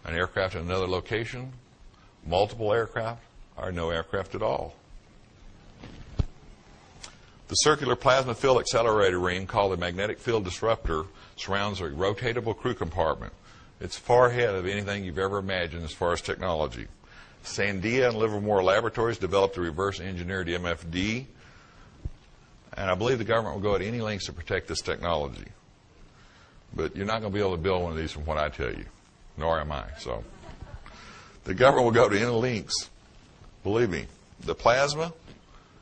an aircraft in another location, multiple aircraft, or no aircraft at all. The circular plasma field accelerator ring, called a magnetic field disruptor, surrounds a rotatable crew compartment. It's far ahead of anything you've ever imagined as far as technology. Sandia and Livermore Laboratories developed a reverse-engineered MFD, and I believe the government will go at any lengths to protect this technology. But you're not going to be able to build one of these from what I tell you, nor am I. So the government will go to any lengths. Believe me, the plasma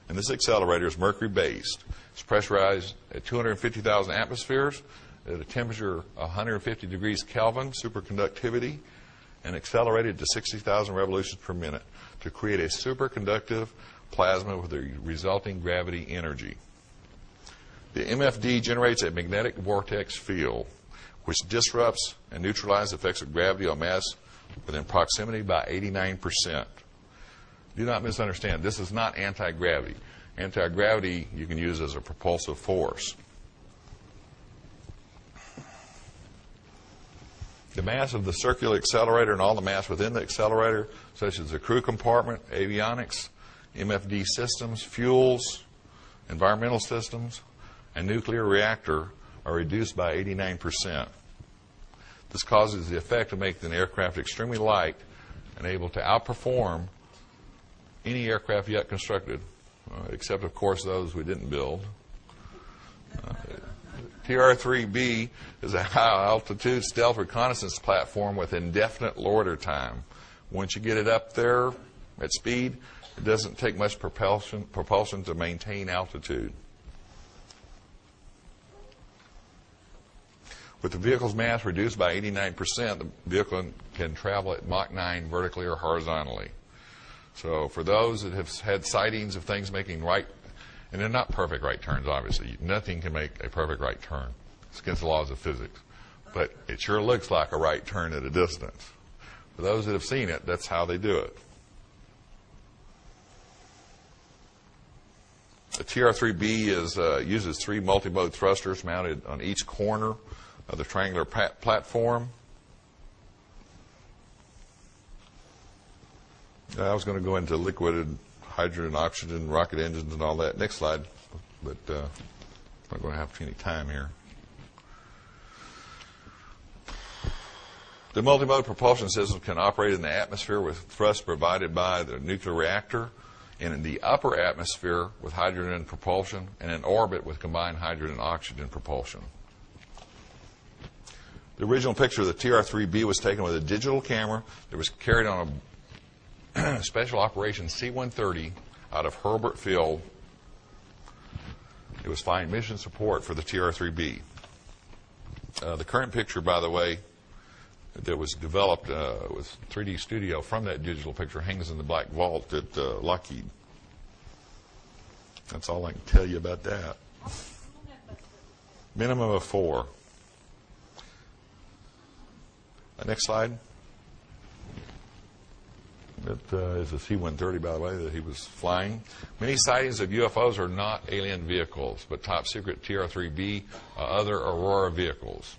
in this accelerator is mercury-based. It's pressurized at 250,000 atmospheres at a temperature of 150 degrees Kelvin, superconductivity, and accelerated to 60,000 revolutions per minute to create a superconductive plasma with the resulting gravity energy. The MFD generates a magnetic vortex field which disrupts and neutralizes the effects of gravity on mass within proximity by 89%. Do not misunderstand. This is not anti-gravity. Anti-gravity you can use as a propulsive force. The mass of the circular accelerator and all the mass within the accelerator, such as the crew compartment, avionics, MFD systems, fuels, environmental systems, and nuclear reactor, are reduced by 89%. This causes the effect of making the aircraft extremely light and able to outperform any aircraft yet constructed, except, of course, those we didn't build. TR3B is a high-altitude stealth reconnaissance platform with indefinite loiter time. Once you get it up there at speed, it doesn't take much propulsion to maintain altitude. With the vehicle's mass reduced by 89%, the vehicle can travel at Mach 9 vertically or horizontally. So for those that have had sightings of things making right, and they're not perfect right turns, obviously. Nothing can make a perfect right turn. It's against the laws of physics. But it sure looks like a right turn at a distance. For those that have seen it, that's how they do it. The TR3B uses 3 multi-mode thrusters mounted on each corner of the triangular platform. I was going to go into liquid hydrogen, oxygen, rocket engines, and all that. Next slide. But I'm not going to have any time here. The multimode propulsion system can operate in the atmosphere with thrust provided by the nuclear reactor, and in the upper atmosphere with hydrogen propulsion, and in orbit with combined hydrogen-oxygen propulsion. The original picture of the TR3B was taken with a digital camera that was carried on a Special Operations C-130 out of Hurlburt Field. It was flying mission support for the TR3B. The current picture, by the way, that was developed with 3D Studio from that digital picture hangs in the black vault at Lockheed. That's all I can tell you about that. Minimum of 4. Next slide. That is a C-130, by the way, that he was flying. Many sightings of UFOs are not alien vehicles, but top secret TR-3B, other Aurora vehicles.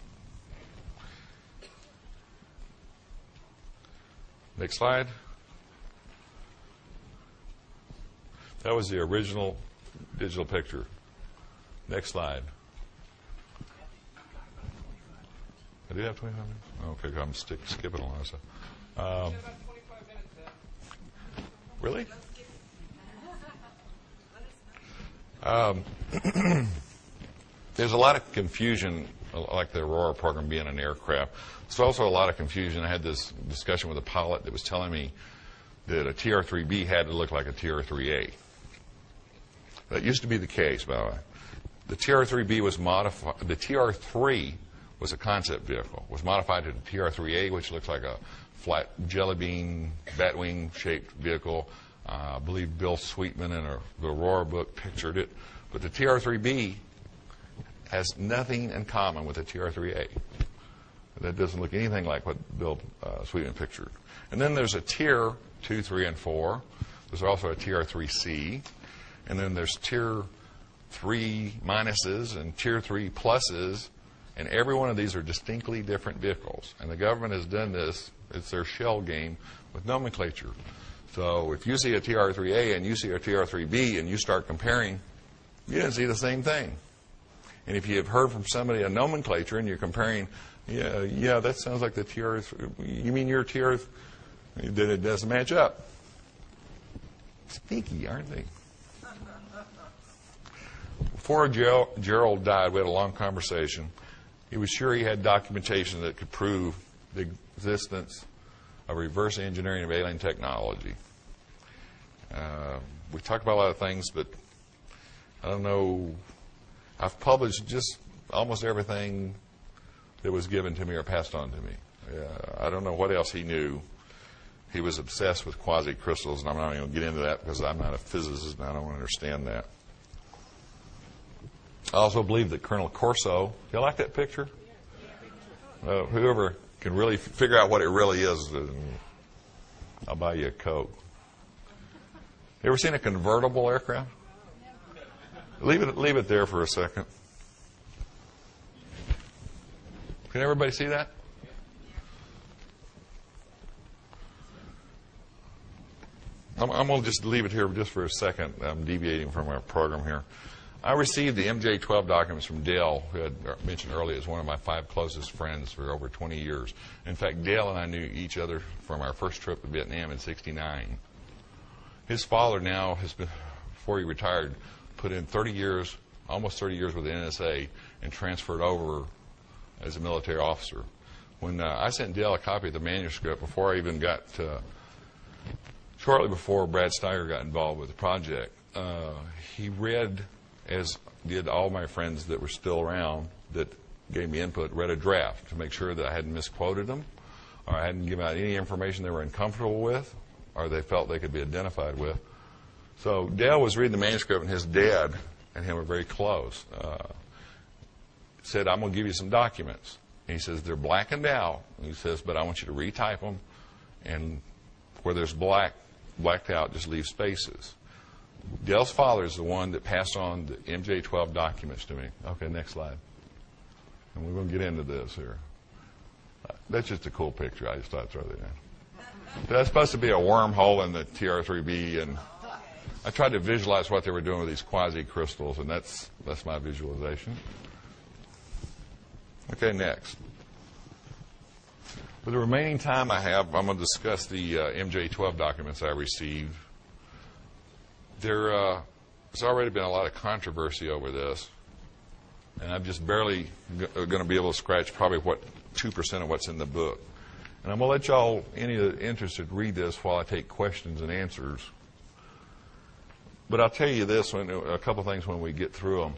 Next slide. That was the original digital picture. Next slide. I do have 25 minutes? Okay, I'm skipping along. So. Really? There's a lot of confusion, like the Aurora program being an aircraft. There's also a lot of confusion. I had this discussion with a pilot that was telling me that a TR3B had to look like a TR3A. That used to be the case, by the way. The TR3B was modified. The TR3 was a concept vehicle. Was modified to the TR3A, which looks like a flat jelly bean, batwing shaped vehicle. I believe Bill Sweetman in the Aurora book pictured it. But the TR3B has nothing in common with the TR3A. That doesn't look anything like what Bill Sweetman pictured. And then there's a Tier 2, 3, and 4. There's also a TR3C. And then there's Tier 3 minuses and Tier 3 pluses. And every one of these are distinctly different vehicles. And the government has done this. It's their shell game with nomenclature. So if you see a TR3A and you see a TR3B and you start comparing, you didn't see the same thing. And if you have heard from somebody a nomenclature and you're comparing, yeah, that sounds like the TR, you mean your TR, then it doesn't match up. Sneaky, aren't they? Before Gerald died, we had a long conversation. He was sure he had documentation that could prove the existence of reverse engineering of alien technology. We talked about a lot of things, but I don't know. I've published just almost everything that was given to me or passed on to me. I don't know what else he knew. He was obsessed with quasi-crystals, and I'm not even going to get into that because I'm not a physicist and I don't understand that. I also believe that Colonel Corso, do you like that picture? Whoever can really figure out what it really is, I'll buy you a Coke. You ever seen a convertible aircraft? Leave it there for a second. Can everybody see that? I'm going to just leave it here just for a second. I'm deviating from our program here. I received the MJ-12 documents from Dale, who I had mentioned earlier is one of my 5 closest friends for over 20 years. In fact, Dale and I knew each other from our first trip to Vietnam in '69. His father now has been, before he retired, put in 30 years, almost 30 years with the NSA, and transferred over as a military officer. When I sent Dale a copy of the manuscript before I even got shortly before Brad Steiger got involved with the project, he read, as did all my friends that were still around that gave me input, read a draft to make sure that I hadn't misquoted them or I hadn't given out any information they were uncomfortable with or they felt they could be identified with. So Dale was reading the manuscript, and his dad and him were very close. Said, I'm going to give you some documents. And he says, they're blackened out. And he says, but I want you to retype them, and where there's blacked out, just leave spaces. Dale's father is the one that passed on the MJ-12 documents to me. Okay, next slide. And we're going to get into this here. That's just a cool picture. I just thought I'd throw that in. That's supposed to be a wormhole in the TR3B, and I tried to visualize what they were doing with these quasi-crystals, and that's my visualization. Okay, next. For the remaining time I have, I'm going to discuss the MJ-12 documents I received. There's already been a lot of controversy over this, and I'm just barely going to be able to scratch probably 2% of what's in the book. And I'm going to let y'all, any of the interested, read this while I take questions and answers. But I'll tell you this, a couple things when we get through them.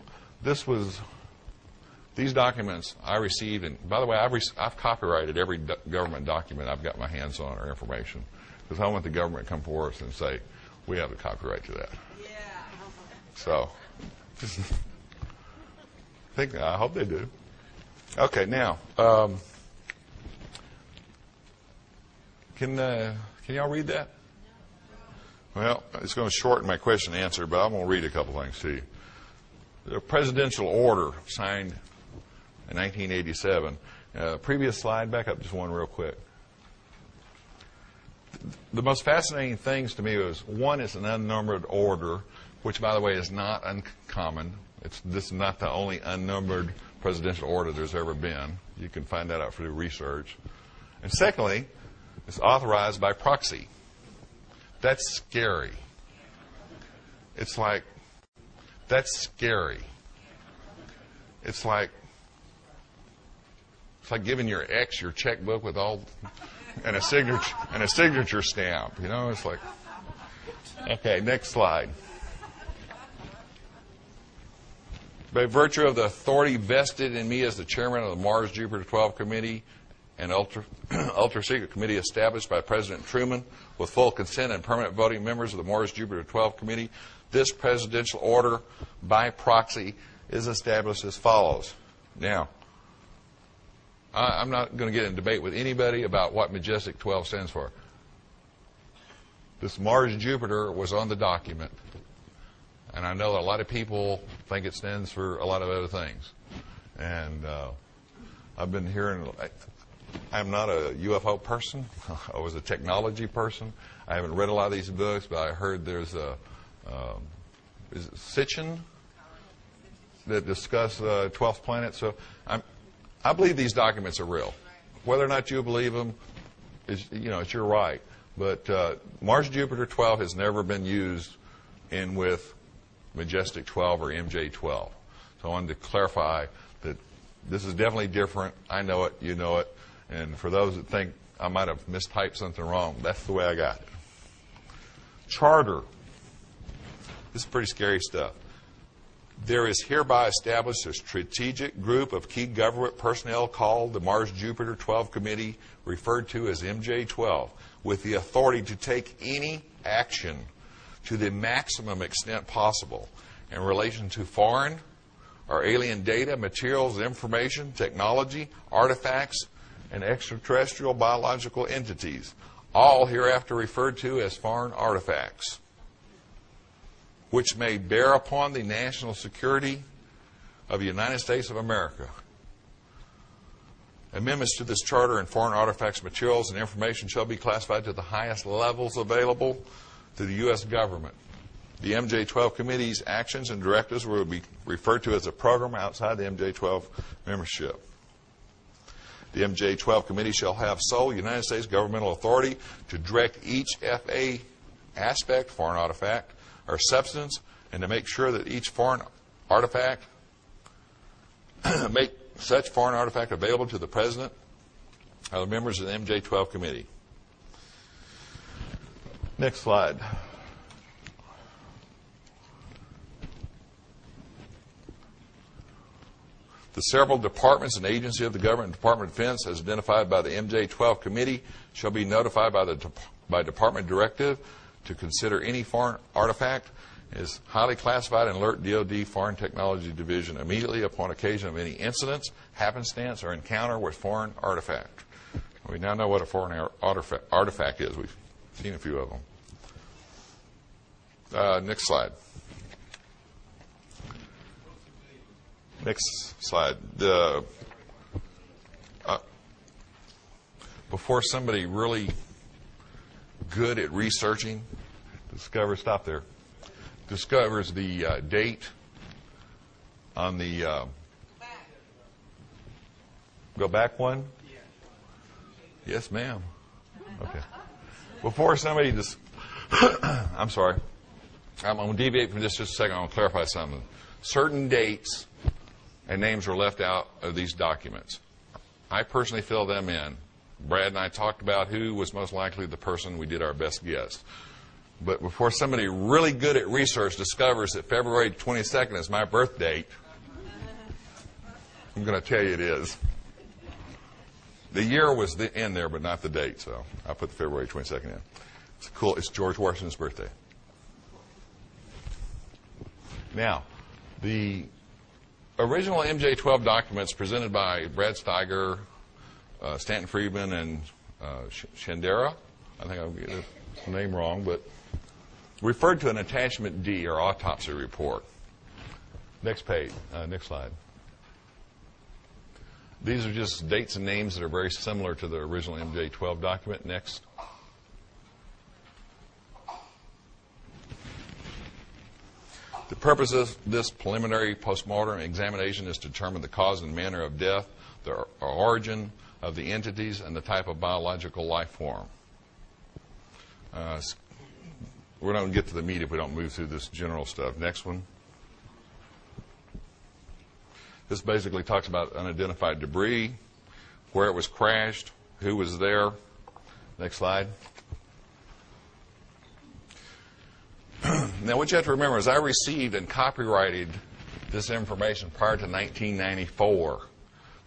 These documents I received, and by the way, I've copyrighted every government document I've got my hands on or information, because I want the government to come forward and say, we have a copyright to that. Yeah. So, I hope they do. Okay, now, can y'all read that? Well, it's going to shorten my question and answer, but I'm going to read a couple things to you. The presidential order signed in 1987. Previous slide, back up just one real quick. The most fascinating things to me was, one, it's an unnumbered order, which, by the way, is not uncommon. This is not the only unnumbered presidential order there's ever been. You can find that out through research. And secondly, it's authorized by proxy. That's scary. It's like, that's scary. It's like giving your ex your checkbook with all and a signature stamp. You know, it's like. Okay, next slide. By virtue of the authority vested in me as the chairman of the Mars Jupiter 12 Committee, an ultra secret committee established by President Truman with full consent and permanent voting members of the Mars Jupiter 12 Committee, this presidential order by proxy is established as follows. Now, I'm not going to get in debate with anybody about what Majestic 12 stands for. This Mars Jupiter was on the document, and I know that a lot of people think it stands for a lot of other things. And I've been hearing, I'm not a UFO person. I was a technology person. I haven't read a lot of these books, but I heard there's a is it Sitchin that discuss 12th planet. So I believe these documents are real. Whether or not you believe them, it's your right. But Mars Jupiter 12 has never been used in with Majestic 12 or MJ 12. So I wanted to clarify that this is definitely different. I know it, you know it. And for those that think I might have mistyped something wrong, that's the way I got it. Charter. This is pretty scary stuff. There is hereby established a strategic group of key government personnel called the Mars Jupiter 12 Committee, referred to as MJ12, with the authority to take any action to the maximum extent possible in relation to foreign or alien data, materials, information, technology, artifacts, and extraterrestrial biological entities, all hereafter referred to as foreign artifacts, which may bear upon the national security of the United States of America. Amendments to this charter and foreign artifacts, materials, and information shall be classified to the highest levels available to the U.S. government. The MJ12 Committee's actions and directives will be referred to as a program outside the MJ12 membership. The MJ12 Committee shall have sole United States governmental authority to direct each FA aspect, foreign artifact, or substance, and to make sure that each foreign artifact make such foreign artifact available to the President or the members of the MJ12 Committee. Next slide. The several departments and agencies of the government, Department of Defense, as identified by the MJ12 Committee, shall be notified by Department Directive to consider any foreign artifact as highly classified and alert DoD Foreign Technology Division immediately upon occasion of any incidents, happenstance, or encounter with foreign artifact. We now know what a foreign artifact is. We've seen a few of them. Next slide. Next slide. Before somebody really good at researching discovers the date on the go back one? Yes, ma'am. Okay. Before somebody I'm sorry. I'm going to deviate from this just a second. I want to clarify something. Certain dates and names were left out of these documents. I personally filled them in. Brad and I talked about who was most likely the person. We did our best guess. But before somebody really good at research discovers that February 22nd is my birth date, I'm going to tell you it is. The year was in there, but not the date, so I put the February 22nd in. It's cool. It's George Washington's birthday. Now, the original MJ12 documents presented by Brad Steiger, Stanton Friedman, and Shandera, I think I'll get the name wrong, but referred to an attachment D, or autopsy report. Next page, next slide. These are just dates and names that are very similar to the original MJ12 document. Next. The purpose of this preliminary postmortem examination is to determine the cause and manner of death, the origin of the entities, and the type of biological life form. We're not going to get to the meat if we don't move through this general stuff. Next one. This basically talks about unidentified debris, where it was crashed, who was there. Next slide. Now, what you have to remember is I received and copyrighted this information prior to 1994.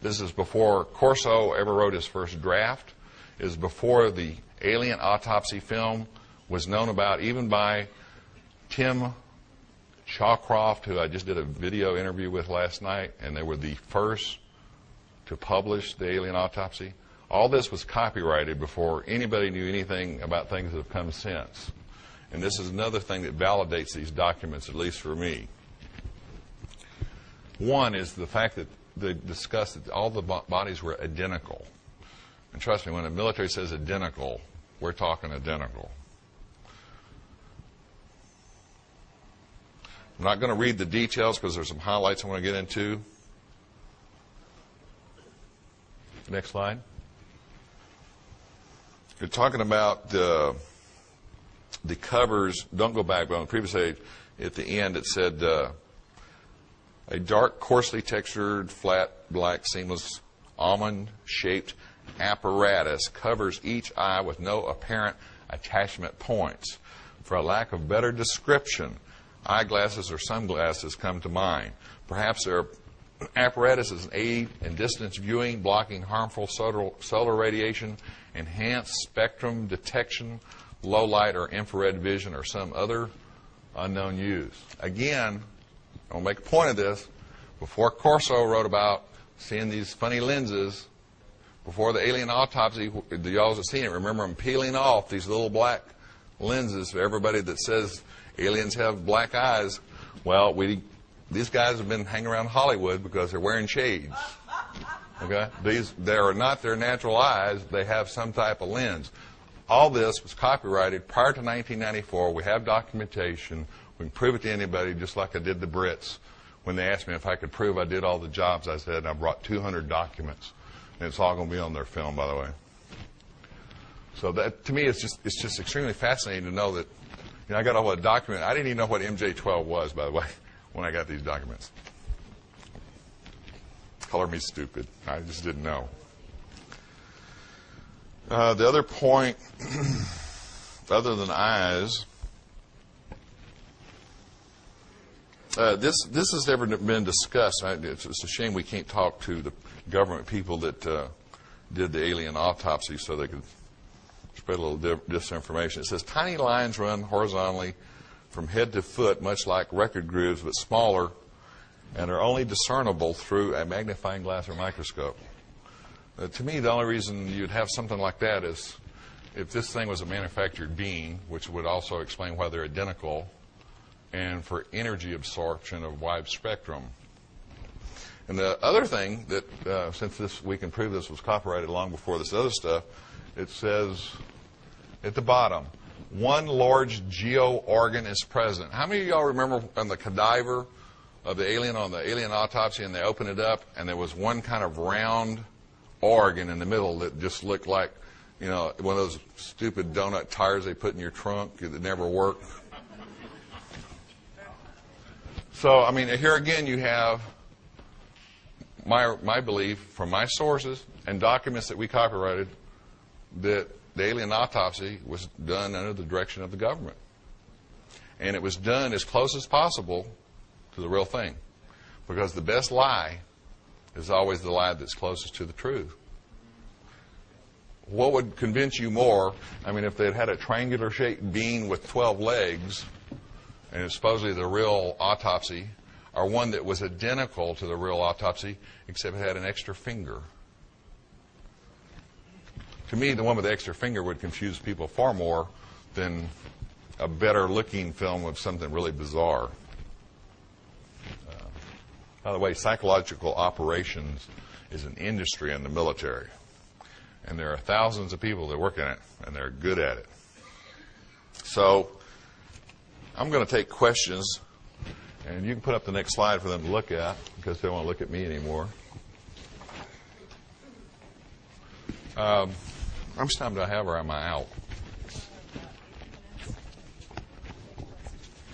This is before Corso ever wrote his first draft. It is before the alien autopsy film was known about, even by Tim Shawcroft, who I just did a video interview with last night, and they were the first to publish the alien autopsy. All this was copyrighted before anybody knew anything about things that have come since. And this is another thing that validates these documents, at least for me. One is the fact that they discussed that all the bodies were identical. And trust me, when the military says identical, we're talking identical. I'm not going to read the details because there's some highlights I want to get into. Next slide. You're talking about the covers. Don't go back, but on the previous page, at the end it said a dark, coarsely textured, flat, black, seamless, almond-shaped apparatus covers each eye with no apparent attachment points. For a lack of better description, eyeglasses or sunglasses come to mind. Perhaps their apparatus is an aid in distance viewing, blocking harmful solar radiation, enhanced spectrum detection, low light or infrared vision, or some other unknown use. Again, I'll make a point of this. Before Corso wrote about seeing these funny lenses, before the alien autopsy, y'all have seen it. Remember them peeling off these little black lenses for everybody that says aliens have black eyes. Well, these guys have been hanging around Hollywood because they're wearing shades. Okay? They are not their natural eyes. They have some type of lens. All this was copyrighted prior to 1994. We have documentation. We can prove it to anybody, just like I did the Brits. When they asked me if I could prove I did all the jobs, I said I brought 200 documents. And it's all going to be on their film, by the way. So that, to me, it's just extremely fascinating to know that, I got all the documents. I didn't even know what MJ12 was, by the way, when I got these documents. Color me stupid. I just didn't know. The other point, other than eyes, this has never been discussed. It's a shame we can't talk to the government people that did the alien autopsy so they could spread a little disinformation. It says tiny lines run horizontally from head to foot, much like record grooves, but smaller, and are only discernible through a magnifying glass or microscope. To me, the only reason you'd have something like that is if this thing was a manufactured being, which would also explain why they're identical, and for energy absorption of wide spectrum. And the other thing that, since we can prove this was copyrighted long before this other stuff, it says at the bottom, one large geo organ is present. How many of y'all remember on the cadaver of the alien, on the alien autopsy, and they opened it up, and there was one kind of round organ in the middle that just looked like, one of those stupid donut tires they put in your trunk that never work? So, here again you have my belief from my sources and documents that we copyrighted that the alien autopsy was done under the direction of the government. And it was done as close as possible to the real thing. Because the best lie is always the lie that's closest to the truth. What would convince you more? If they had a triangular-shaped being with 12 legs, and it's supposedly the real autopsy, or one that was identical to the real autopsy, except it had an extra finger. To me, the one with the extra finger would confuse people far more than a better-looking film of something really bizarre. By the way, psychological operations is an industry in the military. And there are thousands of people that work in it, and they're good at it. So I'm going to take questions, and you can put up the next slide for them to look at, because they don't want to look at me anymore. How much time do I have, or am I out?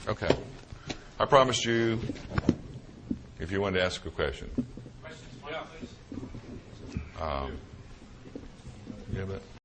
Okay. I promised you, if you wanted to ask a question. You have that?